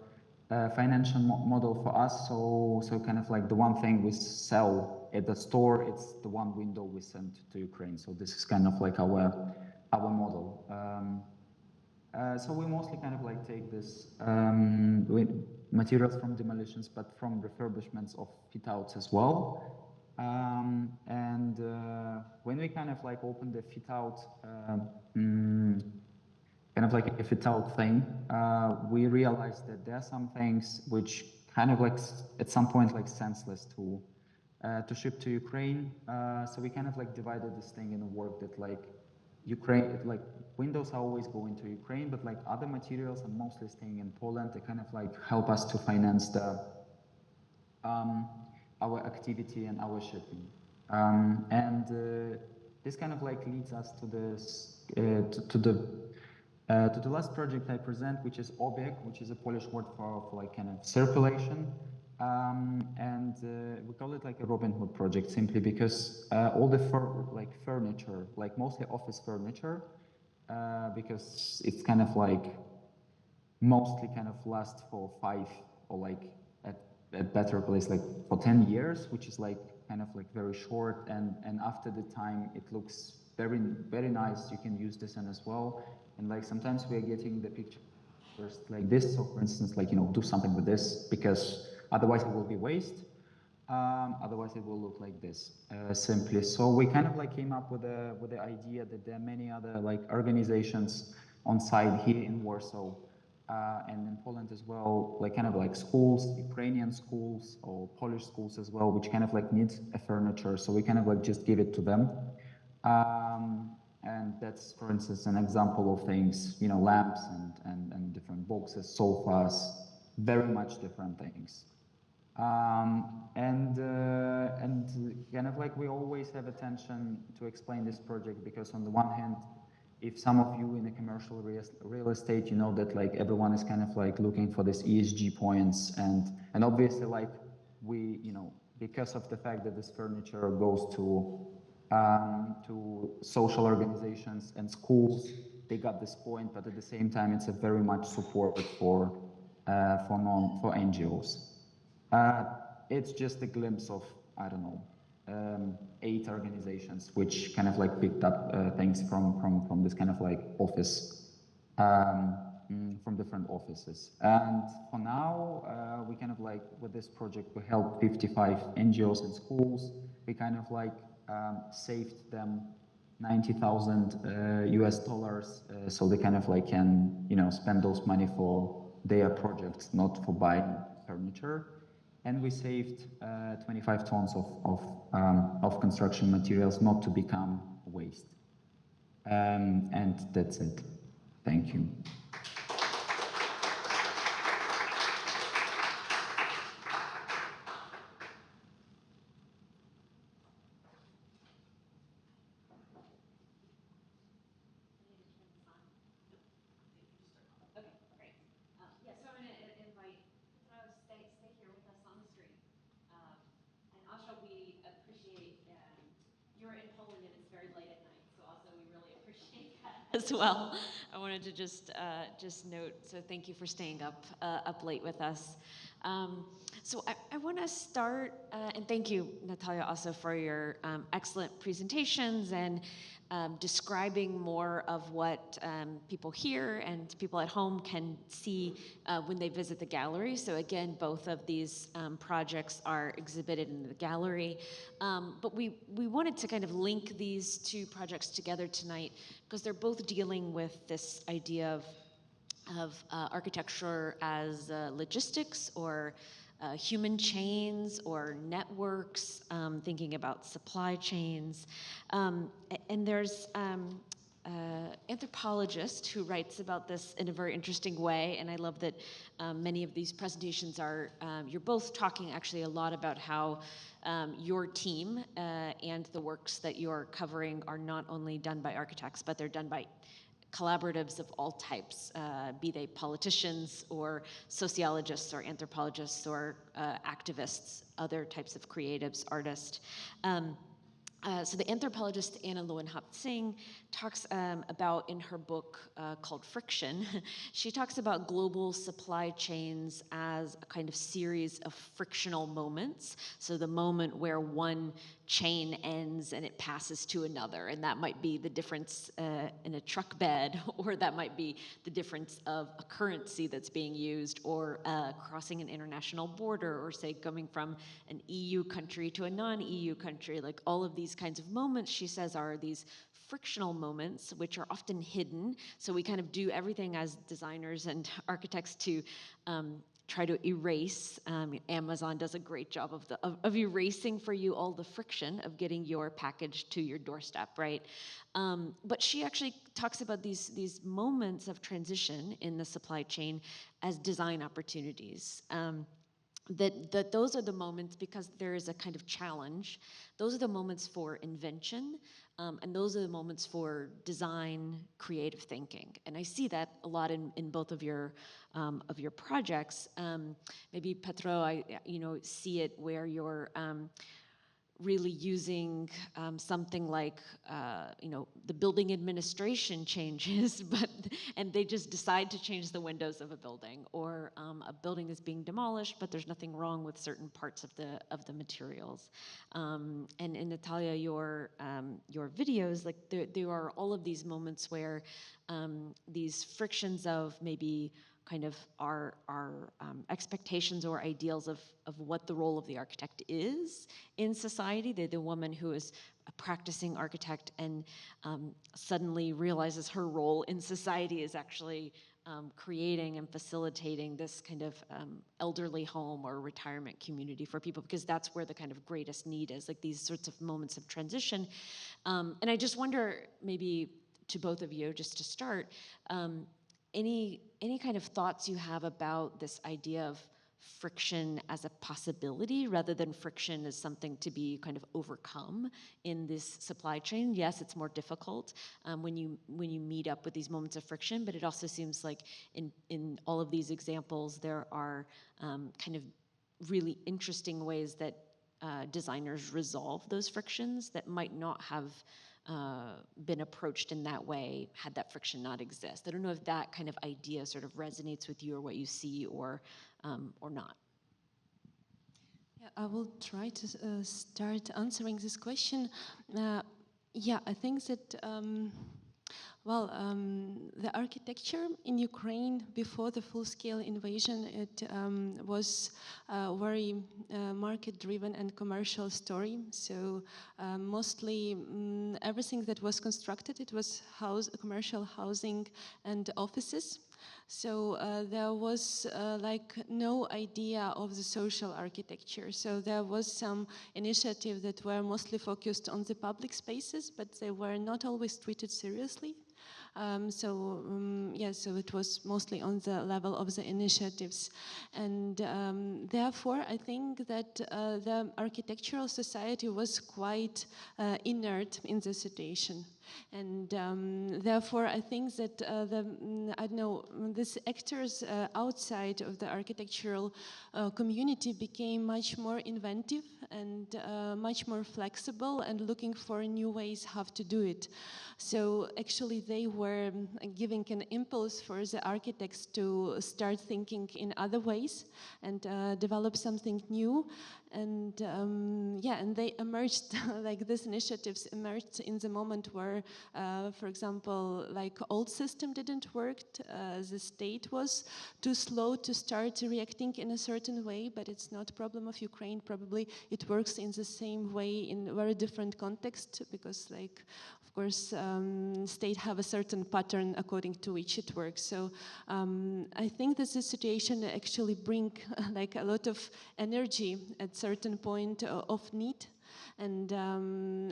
financial model for us. So kind of like the one thing we sell at the store, it's the one window we send to Ukraine. So this is kind of like our model. So we mostly kind of like take this materials from demolitions, but from refurbishments of fit outs as well. When we kind of like open the fit out, kind of like a fit out thing, we realized that there are some things which kind of like at some point like senseless to ship to Ukraine. So we kind of like divided this thing in a work that like Ukraine, like windows are always going to Ukraine, but like other materials are mostly staying in Poland. They kind of like help us to finance the our activity and our shipping. This kind of like leads us to this to the last project I present, which is obieg, which is a Polish word for like kind of circulation. We call it like a Robin Hood project simply because all the furniture, like mostly office furniture, because it's kind of like mostly kind of lasts for 5 or like at better place like for 10 years, which is like kind of like very short, and after the time it looks very, very nice. You can use this one as well. And like sometimes we are getting the pictures like this. So for instance, like, you know, do something with this because otherwise it will be waste. Otherwise it will look like this simply. So we kind of like came up with the idea that there are many other like organizations on site here in Warsaw and in Poland as well, like kind of like schools, Ukrainian schools or Polish schools as well, which kind of like need a furniture. So we kind of like just give it to them. And that's, for instance, an example of things, you know, lamps and different boxes, sofas, very much different things. And kind of like we always have attention to explain this project because on the one hand, if some of you in the commercial real estate, you know that like everyone is kind of like looking for this ESG points and obviously like we, you know, because of the fact that this furniture goes to social organizations and schools, they got this point, but at the same time, it's a very much support for NGOs. It's just a glimpse of, I don't know, 8 organizations which kind of like picked up things from this kind of like office, from different offices. And for now, we kind of like, with this project, we helped 55 NGOs and schools. We kind of like saved them $90,000 US, so they kind of like can, you know, spend those money for their projects, not for buying furniture. And we saved 25 tons of construction materials not to become waste. And that's it. Thank you. As well. I wanted to just note, so thank you for staying up late with us. So I want to start, and thank you, Nataliia, also for your excellent presentations and describing more of what people here and people at home can see when they visit the gallery. So again, both of these projects are exhibited in the gallery. But we wanted to kind of link these two projects together tonight because they're both dealing with this idea of architecture as logistics or human chains or networks, thinking about supply chains. And there's anthropologist who writes about this in a very interesting way, and I love that many of these presentations are, you're both talking actually a lot about how your team and the works that you're covering are not only done by architects, but they're done by collaboratives of all types, be they politicians or sociologists or anthropologists or activists, other types of creatives, artists. So the anthropologist Anna Lowenhaupt-Singh talks about, in her book called Friction, she talks about global supply chains as a kind of series of frictional moments. So the moment where one chain ends and it passes to another, and that might be the difference in a truck bed, or that might be the difference of a currency that's being used, or crossing an international border, or say coming from an EU country to a non-EU country. Like all of these kinds of moments, she says, are these frictional moments, which are often hidden. So we kind of do everything as designers and architects to try to erase. Amazon does a great job of erasing for you all the friction of getting your package to your doorstep, right? But she actually talks about these moments of transition in the supply chain as design opportunities. That those are the moments, because there is a kind of challenge, those are the moments for invention, and those are the moments for design, creative thinking. And I see that a lot in both of your projects. Maybe Petro, I see it where you're really using something like, the building administration changes, and they just decide to change the windows of a building, or a building is being demolished, but there's nothing wrong with certain parts of the materials. And in Nataliia, your videos, like there are all of these moments where these frictions of maybe kind of our expectations or ideals of what the role of the architect is in society. The woman who is a practicing architect and suddenly realizes her role in society is actually creating and facilitating this kind of elderly home or retirement community for people, because that's where the kind of greatest need is, like these sorts of moments of transition. And I just wonder, maybe to both of you, just to start, any kind of thoughts you have about this idea of friction as a possibility rather than friction as something to be kind of overcome in this supply chain? Yes, it's more difficult when you meet up with these moments of friction, but it also seems like in all of these examples there are kind of really interesting ways that designers resolve those frictions that might not have been approached in that way had that friction not exist. I don't know if that kind of idea sort of resonates with you or what you see, or not. Yeah, I will try to start answering this question. Yeah, I think that the architecture in Ukraine before the full-scale invasion, it was a very market-driven and commercial story. So mostly everything that was constructed, it was commercial housing and offices. So there was like no idea of the social architecture. So there was some initiatives that were mostly focused on the public spaces, but they were not always treated seriously. So it was mostly on the level of the initiatives. And therefore, I think that the architectural society was quite inert in the situation. And therefore, I think that I don't know, these actors outside of the architectural community became much more inventive and much more flexible and looking for new ways how to do it. So actually they were giving an impulse for the architects to start thinking in other ways and develop something new. And yeah, and they emerged, like these initiatives emerged in the moment where, for example, like old system didn't work, the state was too slow to start reacting in a certain way, but it's not a problem of Ukraine. Probably it works in the same way in a very different context, because like, of course, state have a certain pattern according to which it works. So I think that this situation actually bring like a lot of energy at certain point of need. And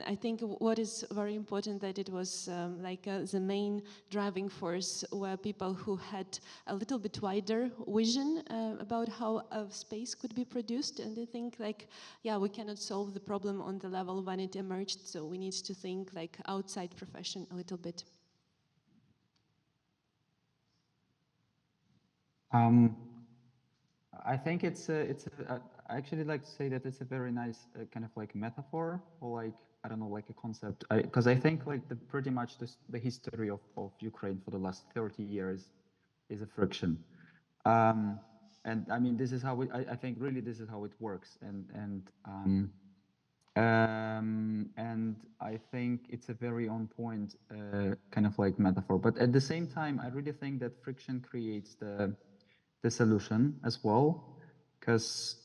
I think what is very important that it was like the main driving force were people who had a little bit wider vision about how a space could be produced. And I think like, yeah, we cannot solve the problem on the level when it emerged. So we need to think like outside profession a little bit. I think I actually like to say that it's a very nice kind of like metaphor, or like, I don't know, like a concept. Because I think like pretty much the history of Ukraine for the last 30 years is a friction. And I mean, this is how I think really this is how it works. And I think it's a very on point kind of like metaphor. But at the same time, I really think that friction creates the solution as well, because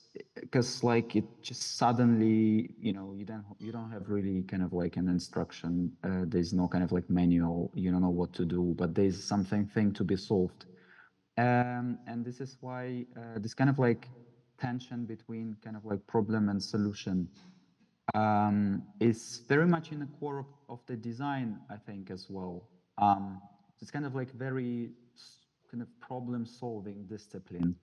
like it just suddenly, you know, you don't have really kind of like an instruction. There's no kind of like manual. You don't know what to do, but there's thing to be solved. And this is why this kind of like tension between kind of like problem and solution is very much in the core of the design, I think, as well. It's kind of like very kind of problem-solving discipline.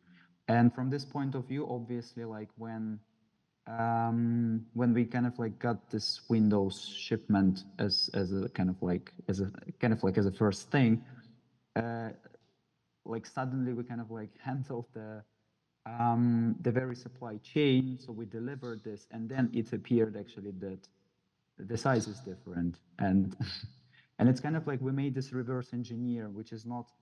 And from this point of view, obviously, like when we kind of like got this Windows shipment as a kind of like as a first thing, like suddenly we kind of like handled the very supply chain. So we delivered this, and then it appeared actually that the size is different, and and it's kind of like we made this reverse engineer, which is not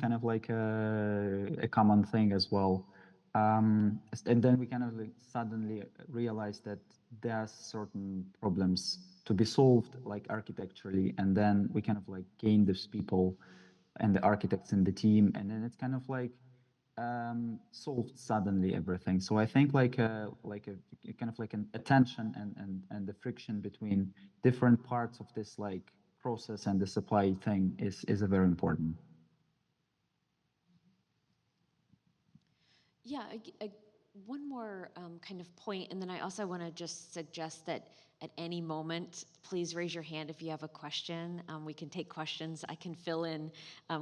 kind of like a common thing as well. And then we kind of like suddenly realized that there are certain problems to be solved, like architecturally, and then we kind of like gain these people and the architects in the team, and then it's kind of like solved suddenly everything. So I think like a kind of like an attention and the friction between different parts of this like process and the supply thing is a very important. Yeah, one more kind of point, and then I also want to just suggest that at any moment, please raise your hand if you have a question. We can take questions. I can fill in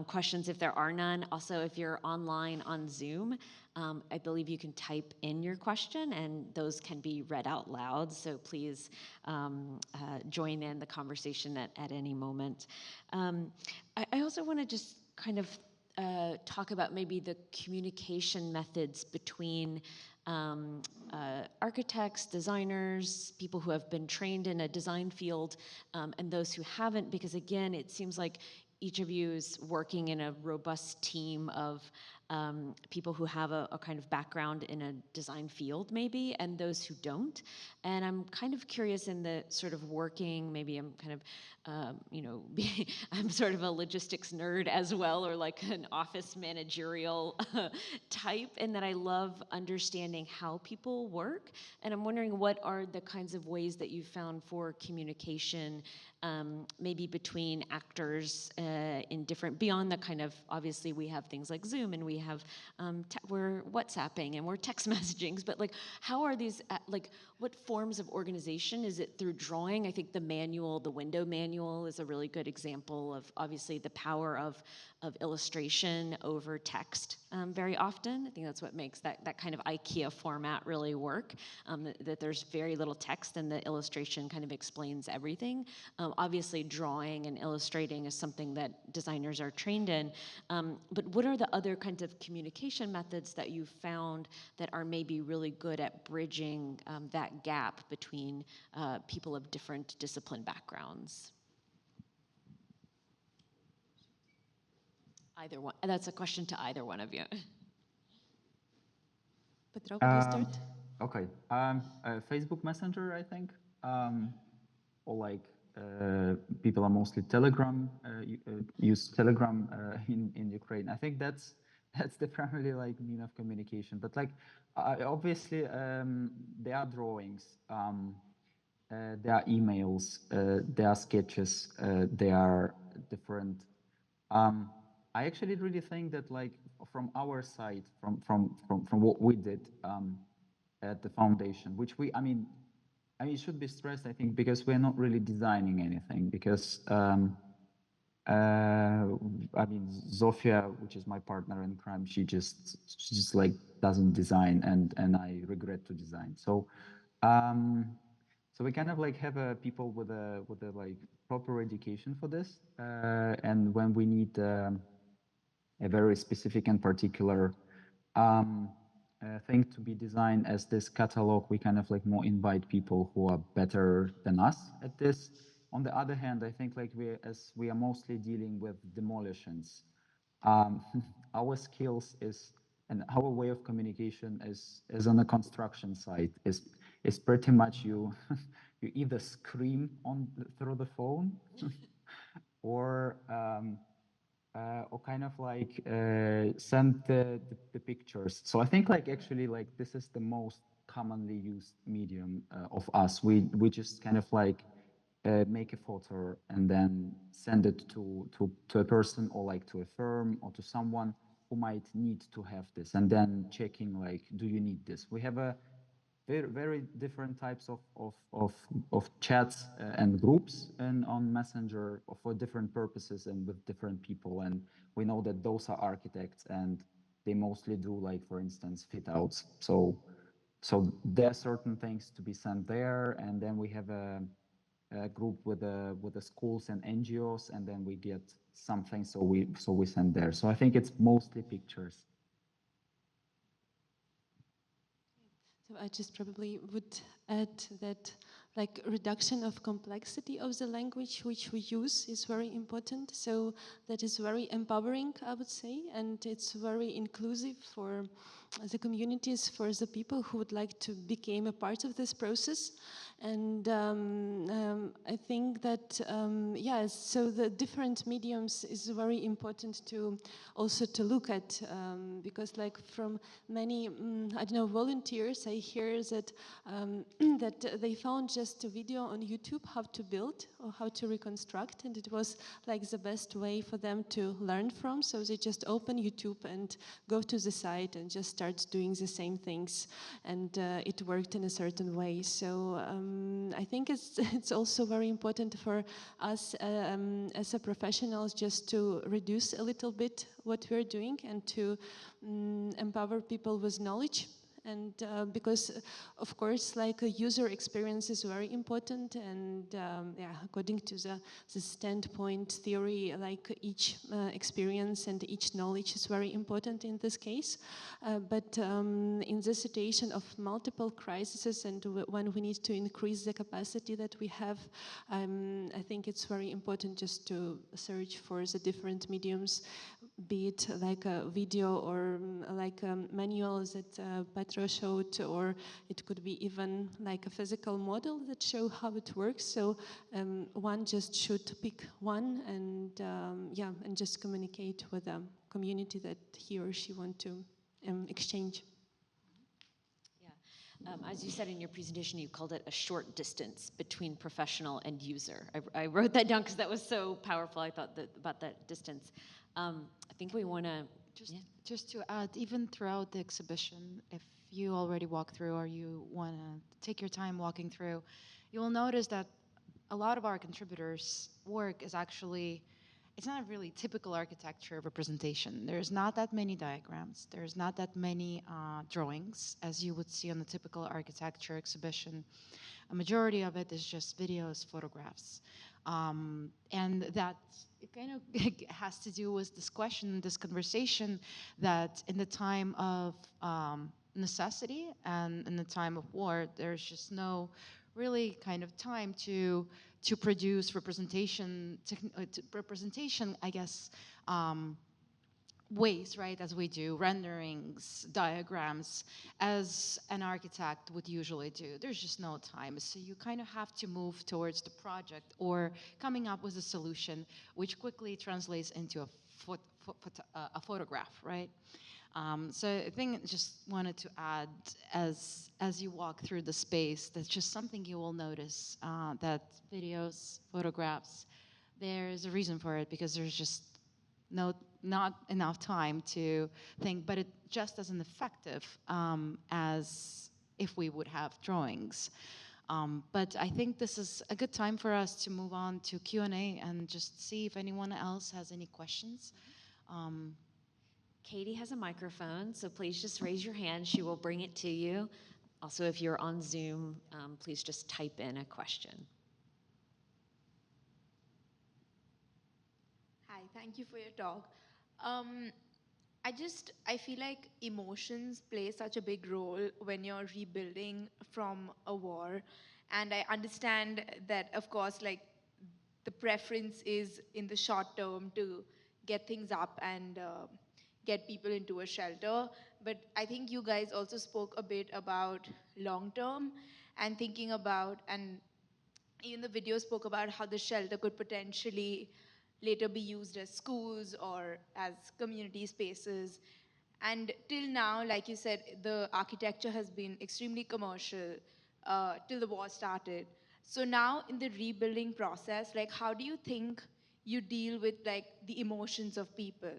questions if there are none. Also, if you're online on Zoom, I believe you can type in your question, and those can be read out loud. So please join in the conversation at any moment. I also want to just kind of talk about maybe the communication methods between architects, designers, people who have been trained in a design field, and those who haven't, because again, it seems like each of you is working in a robust team of people who have a kind of background in a design field maybe, and those who don't. And I'm kind of curious in the sort of working, maybe I'm kind of, I'm sort of a logistics nerd as well, or like an office managerial type, and that I love understanding how people work. And I'm wondering what are the kinds of ways that you found for communication, maybe between actors in different, beyond the kind of, obviously we have things like Zoom and we have, we're WhatsApping and we're text messaging, but like, how are these, like, what forms of organization? Is it through drawing? I think the manual, the window manual is a really good example of obviously the power of illustration over text very often. I think that's what makes that kind of IKEA Nataliia format really work, that there's very little text and the illustration kind of explains everything. Obviously, drawing and illustrating is something that designers are trained in, but what are the other kinds of communication methods that you've found that are maybe really good at bridging that gap between people of different discipline backgrounds? Either one. That's a question to either one of you. Petro, could you start? Okay. Facebook Messenger, I think, or like people are mostly Telegram, use Telegram in Ukraine. I think that's the primary like mean of communication. But like obviously there are drawings, there are emails, there are sketches, there are different. I actually really think that like from our side, from what we did at the foundation, which I mean, it should be stressed, I think, because we're not really designing anything. Because I mean, Zofia, which is my partner in crime, she just like doesn't design, and I regret to design. So so we kind of like have people with a like proper education for this, and when we need a very specific and particular thing to be designed as this catalog, we kind of like more invite people who are better than us at this. On the other hand, I think like as we are mostly dealing with demolitions, our skills and our way of communication is on the construction site is pretty much you either scream through the phone or kind of like send the pictures. So I think like actually like this is the most commonly used medium of us. We just kind of like make a photo and then send it to a person or like to a firm or to someone who might need to have this, and then checking like, do you need this? We have a very different types of chats and groups and on Messenger for different purposes and with different people. And we know that those are architects and they mostly do like, for instance, fit outs. So there are certain things to be sent there, and then we have a group with the schools and NGOs, and then we get something, so we send there. So I think it's mostly pictures. So I just probably would add that like reduction of complexity of the language which we use is very important. So that is very empowering, I would say, and it's very inclusive for the communities, for the people who would like to become a part of this process. And I think that, yes, so the different mediums is very important to also to look at, because like from many, I don't know, volunteers, I hear that, that they found just a video on YouTube how to build or how to reconstruct, and it was like the best way for them to learn from. So they just open YouTube and go to the site and just start doing the same things, and it worked in a certain way. So I think it's also very important for us as a professionals just to reduce a little bit what we're doing and to empower people with knowledge. And because, of course, like a user experience is very important, and yeah, according to the standpoint theory, like each experience and each knowledge is very important in this case. But in this situation of multiple crises and when we need to increase the capacity that we have, I think it's very important just to search for the different mediums, be it like a video or like a manual that Petro showed, or it could be even like a physical model that show how it works. So one just should pick one and yeah, and just communicate with the community that he or she want to exchange. As you said in your presentation, you called it a short distance between professional and user. I wrote that down because that was so powerful. I thought about that distance. I think we want to... Just to add, even throughout the exhibition, if you already walk through or you want to take your time walking through, you will notice that a lot of our contributors' work is actually it's not really typical architecture representation. There's not that many diagrams. There's not that many drawings, as you would see on the typical architecture exhibition. A majority of it is just videos, photographs. And that it kind of has to do with this question, this conversation, that in the time of necessity and in the time of war, there's just no really kind of time to produce representation, I guess, ways, right, as we do, renderings, diagrams, as an architect would usually do. There's just no time. So you kind of have to move towards the project or coming up with a solution, which quickly translates into a photograph, right? So I think I just wanted to add, as you walk through the space, that's just something you will notice, that videos, photographs, there's a reason for it, because there's just not enough time to think, but it just isn't effective as if we would have drawings. But I think this is a good time for us to move on to Q&A and just see if anyone else has any questions. Katie has a microphone, so please just raise your hand. She will bring it to you. Also, if you're on Zoom, please just type in a question. Hi, thank you for your talk. I feel like emotions play such a big role when you're rebuilding from a war. And I understand that, of course, like the preference is in the short term to get things up and get people into a shelter. But I think you guys also spoke a bit about long term and thinking about, and even the video spoke about how the shelter could potentially later be used as schools or as community spaces. And till now, like you said, the architecture has been extremely commercial till the war started. So now in the rebuilding process, like how do you think you deal with like the emotions of people?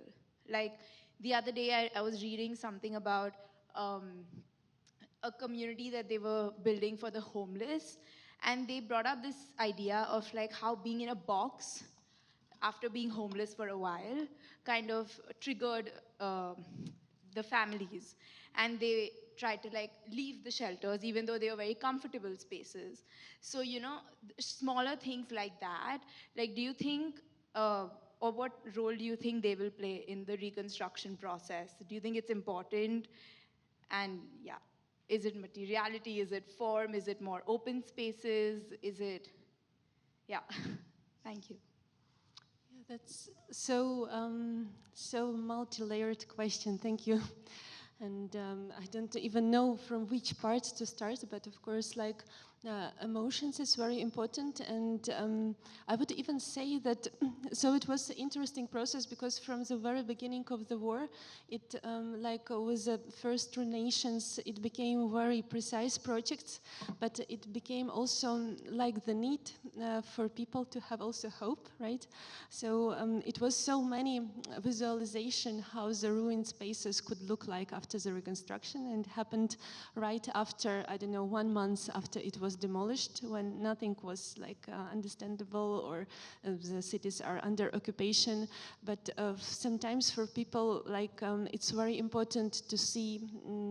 Like the other day I was reading something about a community that they were building for the homeless, and they brought up this idea of like how being in a box after being homeless for a while kind of triggered the families, and they tried to like leave the shelters even though they were very comfortable spaces. So smaller things like that, like do you think or what role do you think they will play in the reconstruction process? Do you think it's important? And yeah, is it materiality, is it form, is it more open spaces, is it, yeah. Thank you. Yeah, that's so multi-layered question. Thank you. And I don't even know from which part to start, but of course, like emotions is very important. And I would even say that, so it was an interesting process because from the very beginning of the war, it like with the first two nations, it became very precise projects, but it became also like the need for people to have also hope, right? So it was so many visualization how the ruined spaces could look like after the reconstruction, and it happened right after, I don't know, 1 month after it was demolished, when nothing was like understandable, or the cities are under occupation. But sometimes for people, like it's very important to see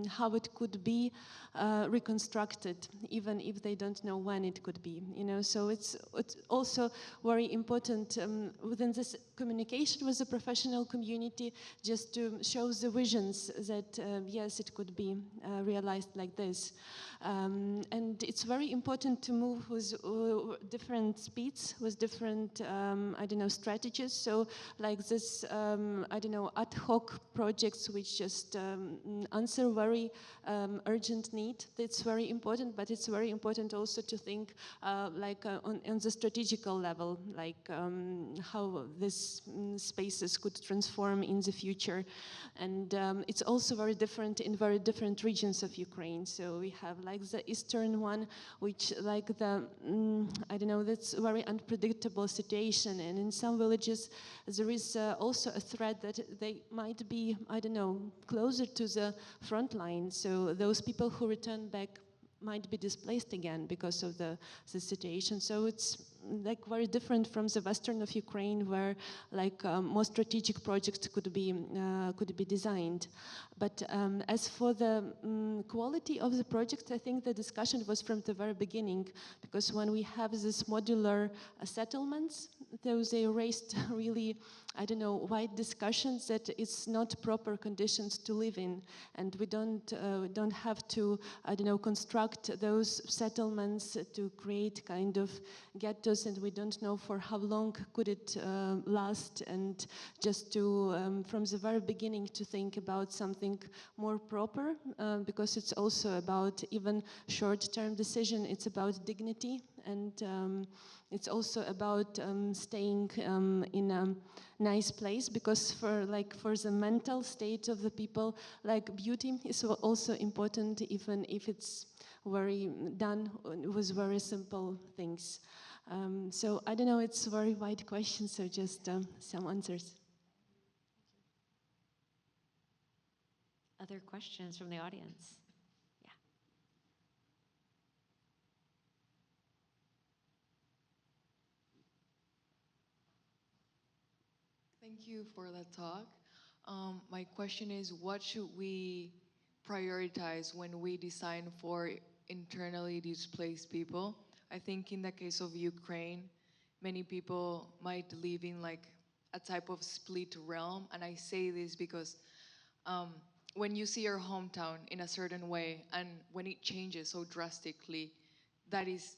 how it could be reconstructed, even if they don't know when it could be. So it's also very important within this communication with the professional community, just to show the visions that yes, it could be realized like this. And it's very important to move with different speeds, with different, I don't know, strategies. So like this, I don't know, ad hoc projects which just answer very urgent need. That's very important, but it's very important also to think like on the strategical level, like how these spaces could transform in the future. And it's also very different in very different regions of Ukraine. So we have like the eastern one, which like the, I don't know, that's a very unpredictable situation. And in some villages, there is also a threat that they might be, I don't know, closer to the front line. So those people who return back might be displaced again because of the situation. So it's like very different from the western of Ukraine, where like more strategic projects could be designed. But as for the quality of the project, I think the discussion was from the very beginning, because when we have these modular settlements, they raised really, I don't know, wide discussions that it's not proper conditions to live in, and we don't have to, I don't know, construct those settlements to create kind of ghettos, and we don't know for how long could it last, and just to from the very beginning to think about something more proper, because it's also about even short-term decision. It's about dignity, and it's also about staying in a nice place, because for the mental state of the people, like beauty is also important, even if it's very done with very simple things. So I don't know, it's a very wide question, so just some answers. Other questions from the audience? Yeah. Thank you for that talk. My question is, what should we prioritize when we design for internally displaced people? I think in the case of Ukraine, many people might live in like a type of split realm. And I say this because when you see your hometown in a certain way and when it changes so drastically, that is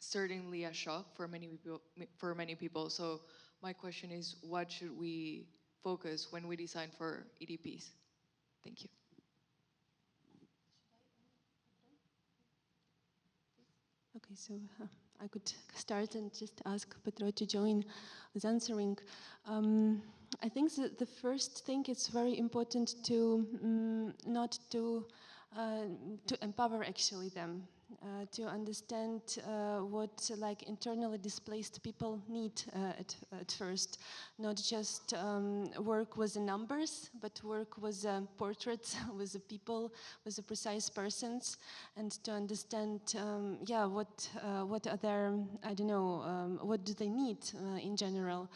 certainly a shock for many people. So my question is, what should we focus when we design for EDPs? Thank you. Okay, so I could start and just ask Petro to join with answering. I think that the first thing, it's very important to not to empower actually them. To understand what like internally displaced people need at first, not just work with the numbers, but work with portraits, with the people, with the precise persons, and to understand, what are their, I don't know, what do they need in general.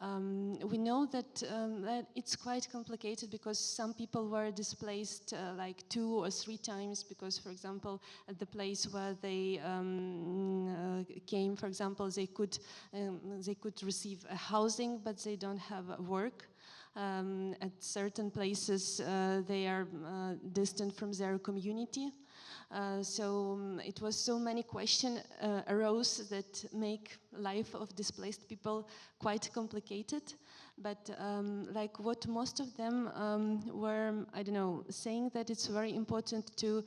We know that it's quite complicated, because some people were displaced like 2 or 3 times, because, for example, at the place where they came, for example, they could receive a housing, but they don't have work. At certain places, they are distant from their community. So it was so many questions arose that make life of displaced people quite complicated. But like what most of them were, I don't know, saying that it's very important to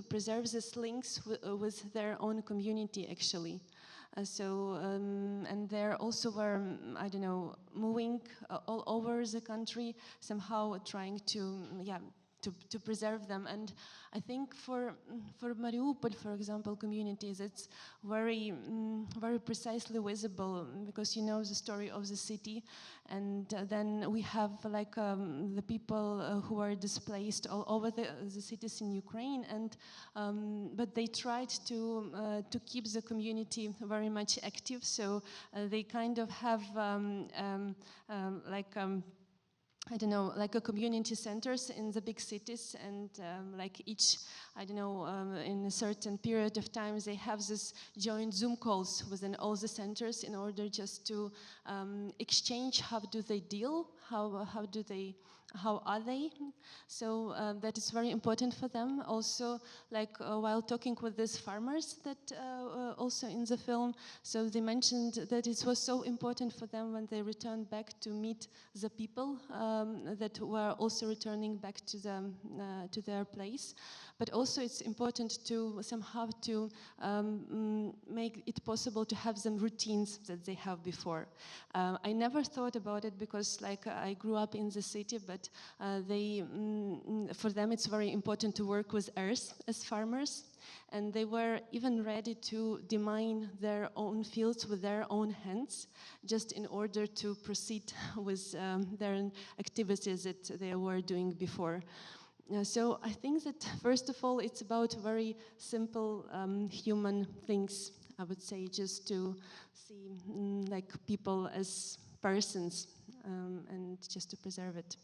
preserve these links with their own community actually. And there also were, I don't know, moving all over the country, somehow trying to preserve them. And I think for Mariupol, for example, communities, it's very precisely visible, because you know the story of the city, and then we have like the people who are displaced all over the cities in Ukraine, and but they tried to keep the community very much active, so they kind of have I don't know, like a community centers in the big cities, and like each, I don't know, in a certain period of time, they have this joint Zoom calls within all the centers in order just to exchange how do they deal, how are they? So that is very important for them. Also, like while talking with these farmers that also in the film, so they mentioned that it was so important for them when they returned back to meet the people that were also returning back to their place. But also it's important to somehow to make it possible to have them routines that they have before. I never thought about it, because like I grew up in the city, but for them it's very important to work with earth as farmers. And they were even ready to demine their own fields with their own hands, just in order to proceed with their activities that they were doing before. So I think that first of all, it's about very simple human things. I would say, just to see like people as persons and just to preserve it.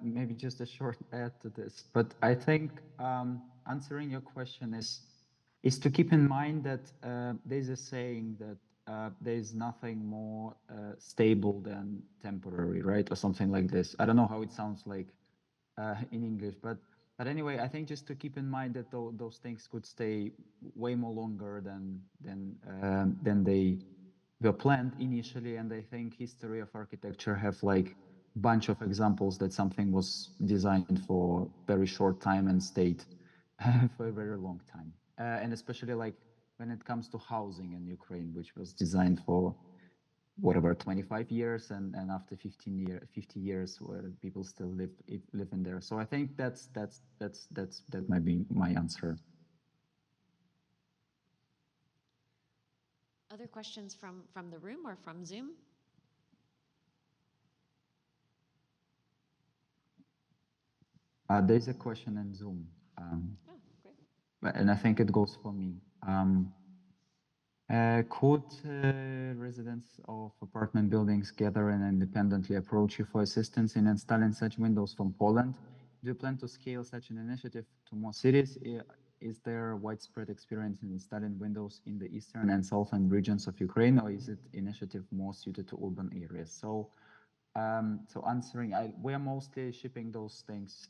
Maybe just a short add to this, but I think answering your question is to keep in mind that there's a saying that there's nothing more stable than temporary, right, or something like this. I don't know how it sounds like in English, but anyway, I think just to keep in mind that those things could stay way more longer than they were planned initially, and I think history of architecture have like bunch of examples that something was designed for very short time and stayed for a very long time. And especially like when it comes to housing in Ukraine, which was designed for whatever 25 years, and after 50 years where people still live in there. So I think that might be my answer. Other questions from the room or from Zoom? There's a question in Zoom. Great. And I think it goes for me. Could residents of apartment buildings gather and independently approach you for assistance in installing such windows from Poland? Do you plan to scale such an initiative to more cities? Is there widespread experience in installing windows in the eastern and southern regions of Ukraine, or is it initiative more suited to urban areas? So, answering, we are mostly shipping those things,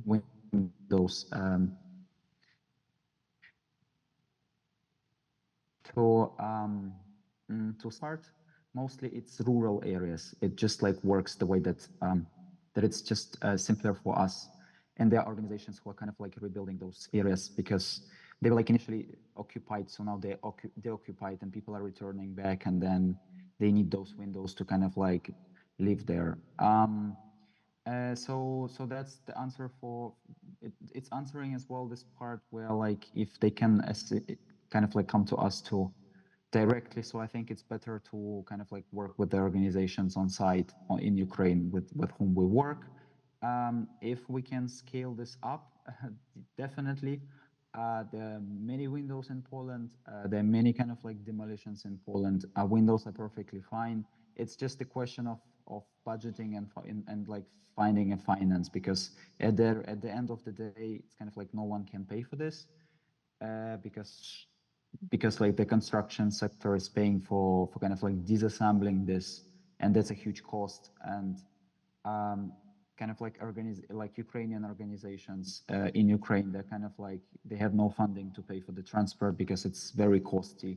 windows, to start. Mostly it's rural areas. It just like works the way that that it's just simpler for us. And there are organizations who are kind of like rebuilding those areas because they were like initially occupied, so now they're occupied and people are returning back, and then they need those windows to kind of like live there. So that's the answer for it. It's answering as well this part where like if they can kind of like come to us to directly. So I think it's better to kind of like work with the organizations on site in Ukraine with whom we work. If we can scale this up, definitely. There are many windows in Poland. There are many kind of like demolitions in Poland. Windows are perfectly fine. It's just a question of budgeting and like finding a finance, because at the end of the day, it's kind of like no one can pay for this because like the construction sector is paying for kind of like disassembling this, and that's a huge cost. And kind of like Ukrainian organizations in Ukraine, they're kind of like they have no funding to pay for the transport because it's very costly.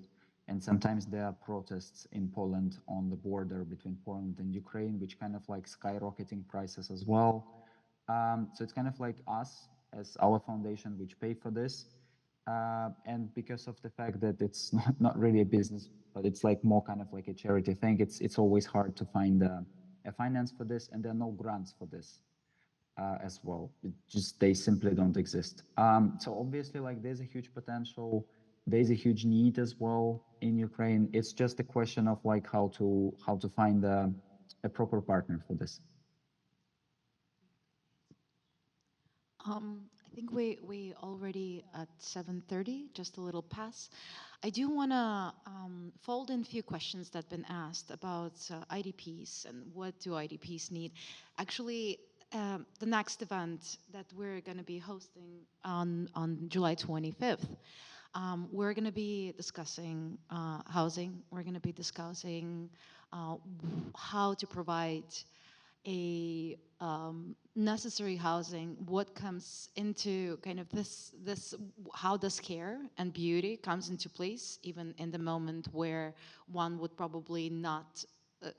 And sometimes there are protests in Poland on the border between Poland and Ukraine, which kind of like skyrocketing prices as well. So it's kind of like us as our foundation, which pay for this. And because of the fact that it's not really a business, but it's like more kind of like a charity thing, it's always hard to find a finance for this, and there are no grants for this as well. They simply don't exist. So obviously, like there's a huge potential. There's a huge need as well in Ukraine. It's just a question of like how to find a proper partner for this. I think we already at 7:30, just a little pass. I do want to fold in a few questions that have been asked about IDPs and what do IDPs need. Actually, the next event that we're going to be hosting on July 25th, we're going to be discussing housing. We're going to be discussing how to provide a necessary housing, what comes into kind of this how does care and beauty comes into place, even in the moment where one would probably not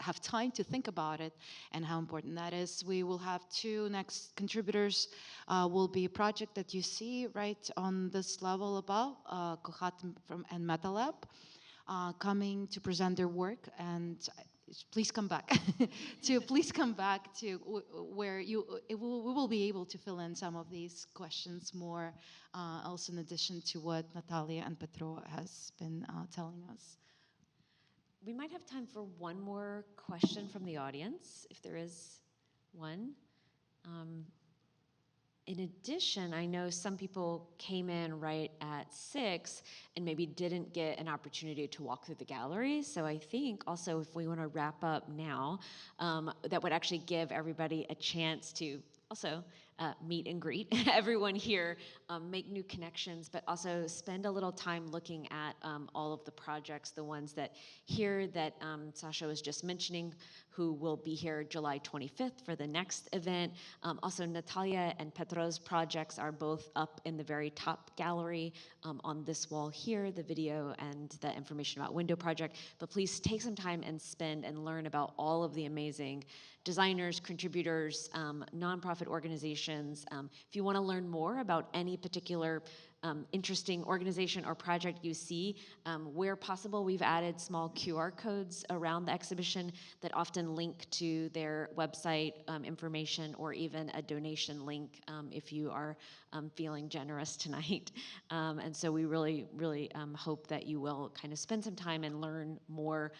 have time to think about it, and how important that is. We will have two next contributors, will be a project that you see right on this level above, Kohat and Metalab, coming to present their work. And please come back to where we will be able to fill in some of these questions more, also in addition to what Nataliia and Petro has been telling us. We might have time for one more question from the audience, if there is one. In addition, I know some people came in right at 6 and maybe didn't get an opportunity to walk through the gallery. So I think also if we want to wrap up now, that would actually give everybody a chance to also meet and greet everyone here, make new connections, but also spend a little time looking at all of the projects, the ones that here that Sasha was just mentioning, who will be here July 25th for the next event. Also, Nataliia and Petro's projects are both up in the very top gallery on this wall here, the video and the information about Window Project. But please take some time and spend and learn about all of the amazing designers, contributors, nonprofit organizations. If you want to learn more about any particular interesting organization or project you see, where possible, we've added small QR codes around the exhibition that often link to their website information or even a donation link if you are feeling generous tonight. And so we really, really hope that you will kind of spend some time and learn more.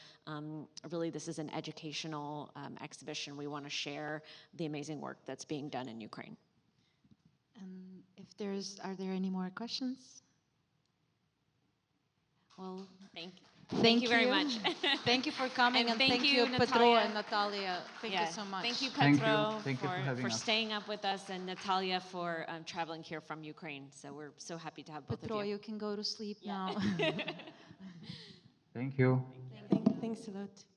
Really, this is an educational exhibition. We want to share the amazing work that's being done in Ukraine. Are there any more questions? Well, Thank you very much. Thank you for coming, and thank you, Petro Nataliia. and Nataliia. Thank you so much. Thank you, Thank you. Petro, Thank you for having us. staying up with us, and Nataliia for traveling here from Ukraine. So we're so happy to have both Petro, of you. you can go to sleep now. Thank you. Thanks a lot.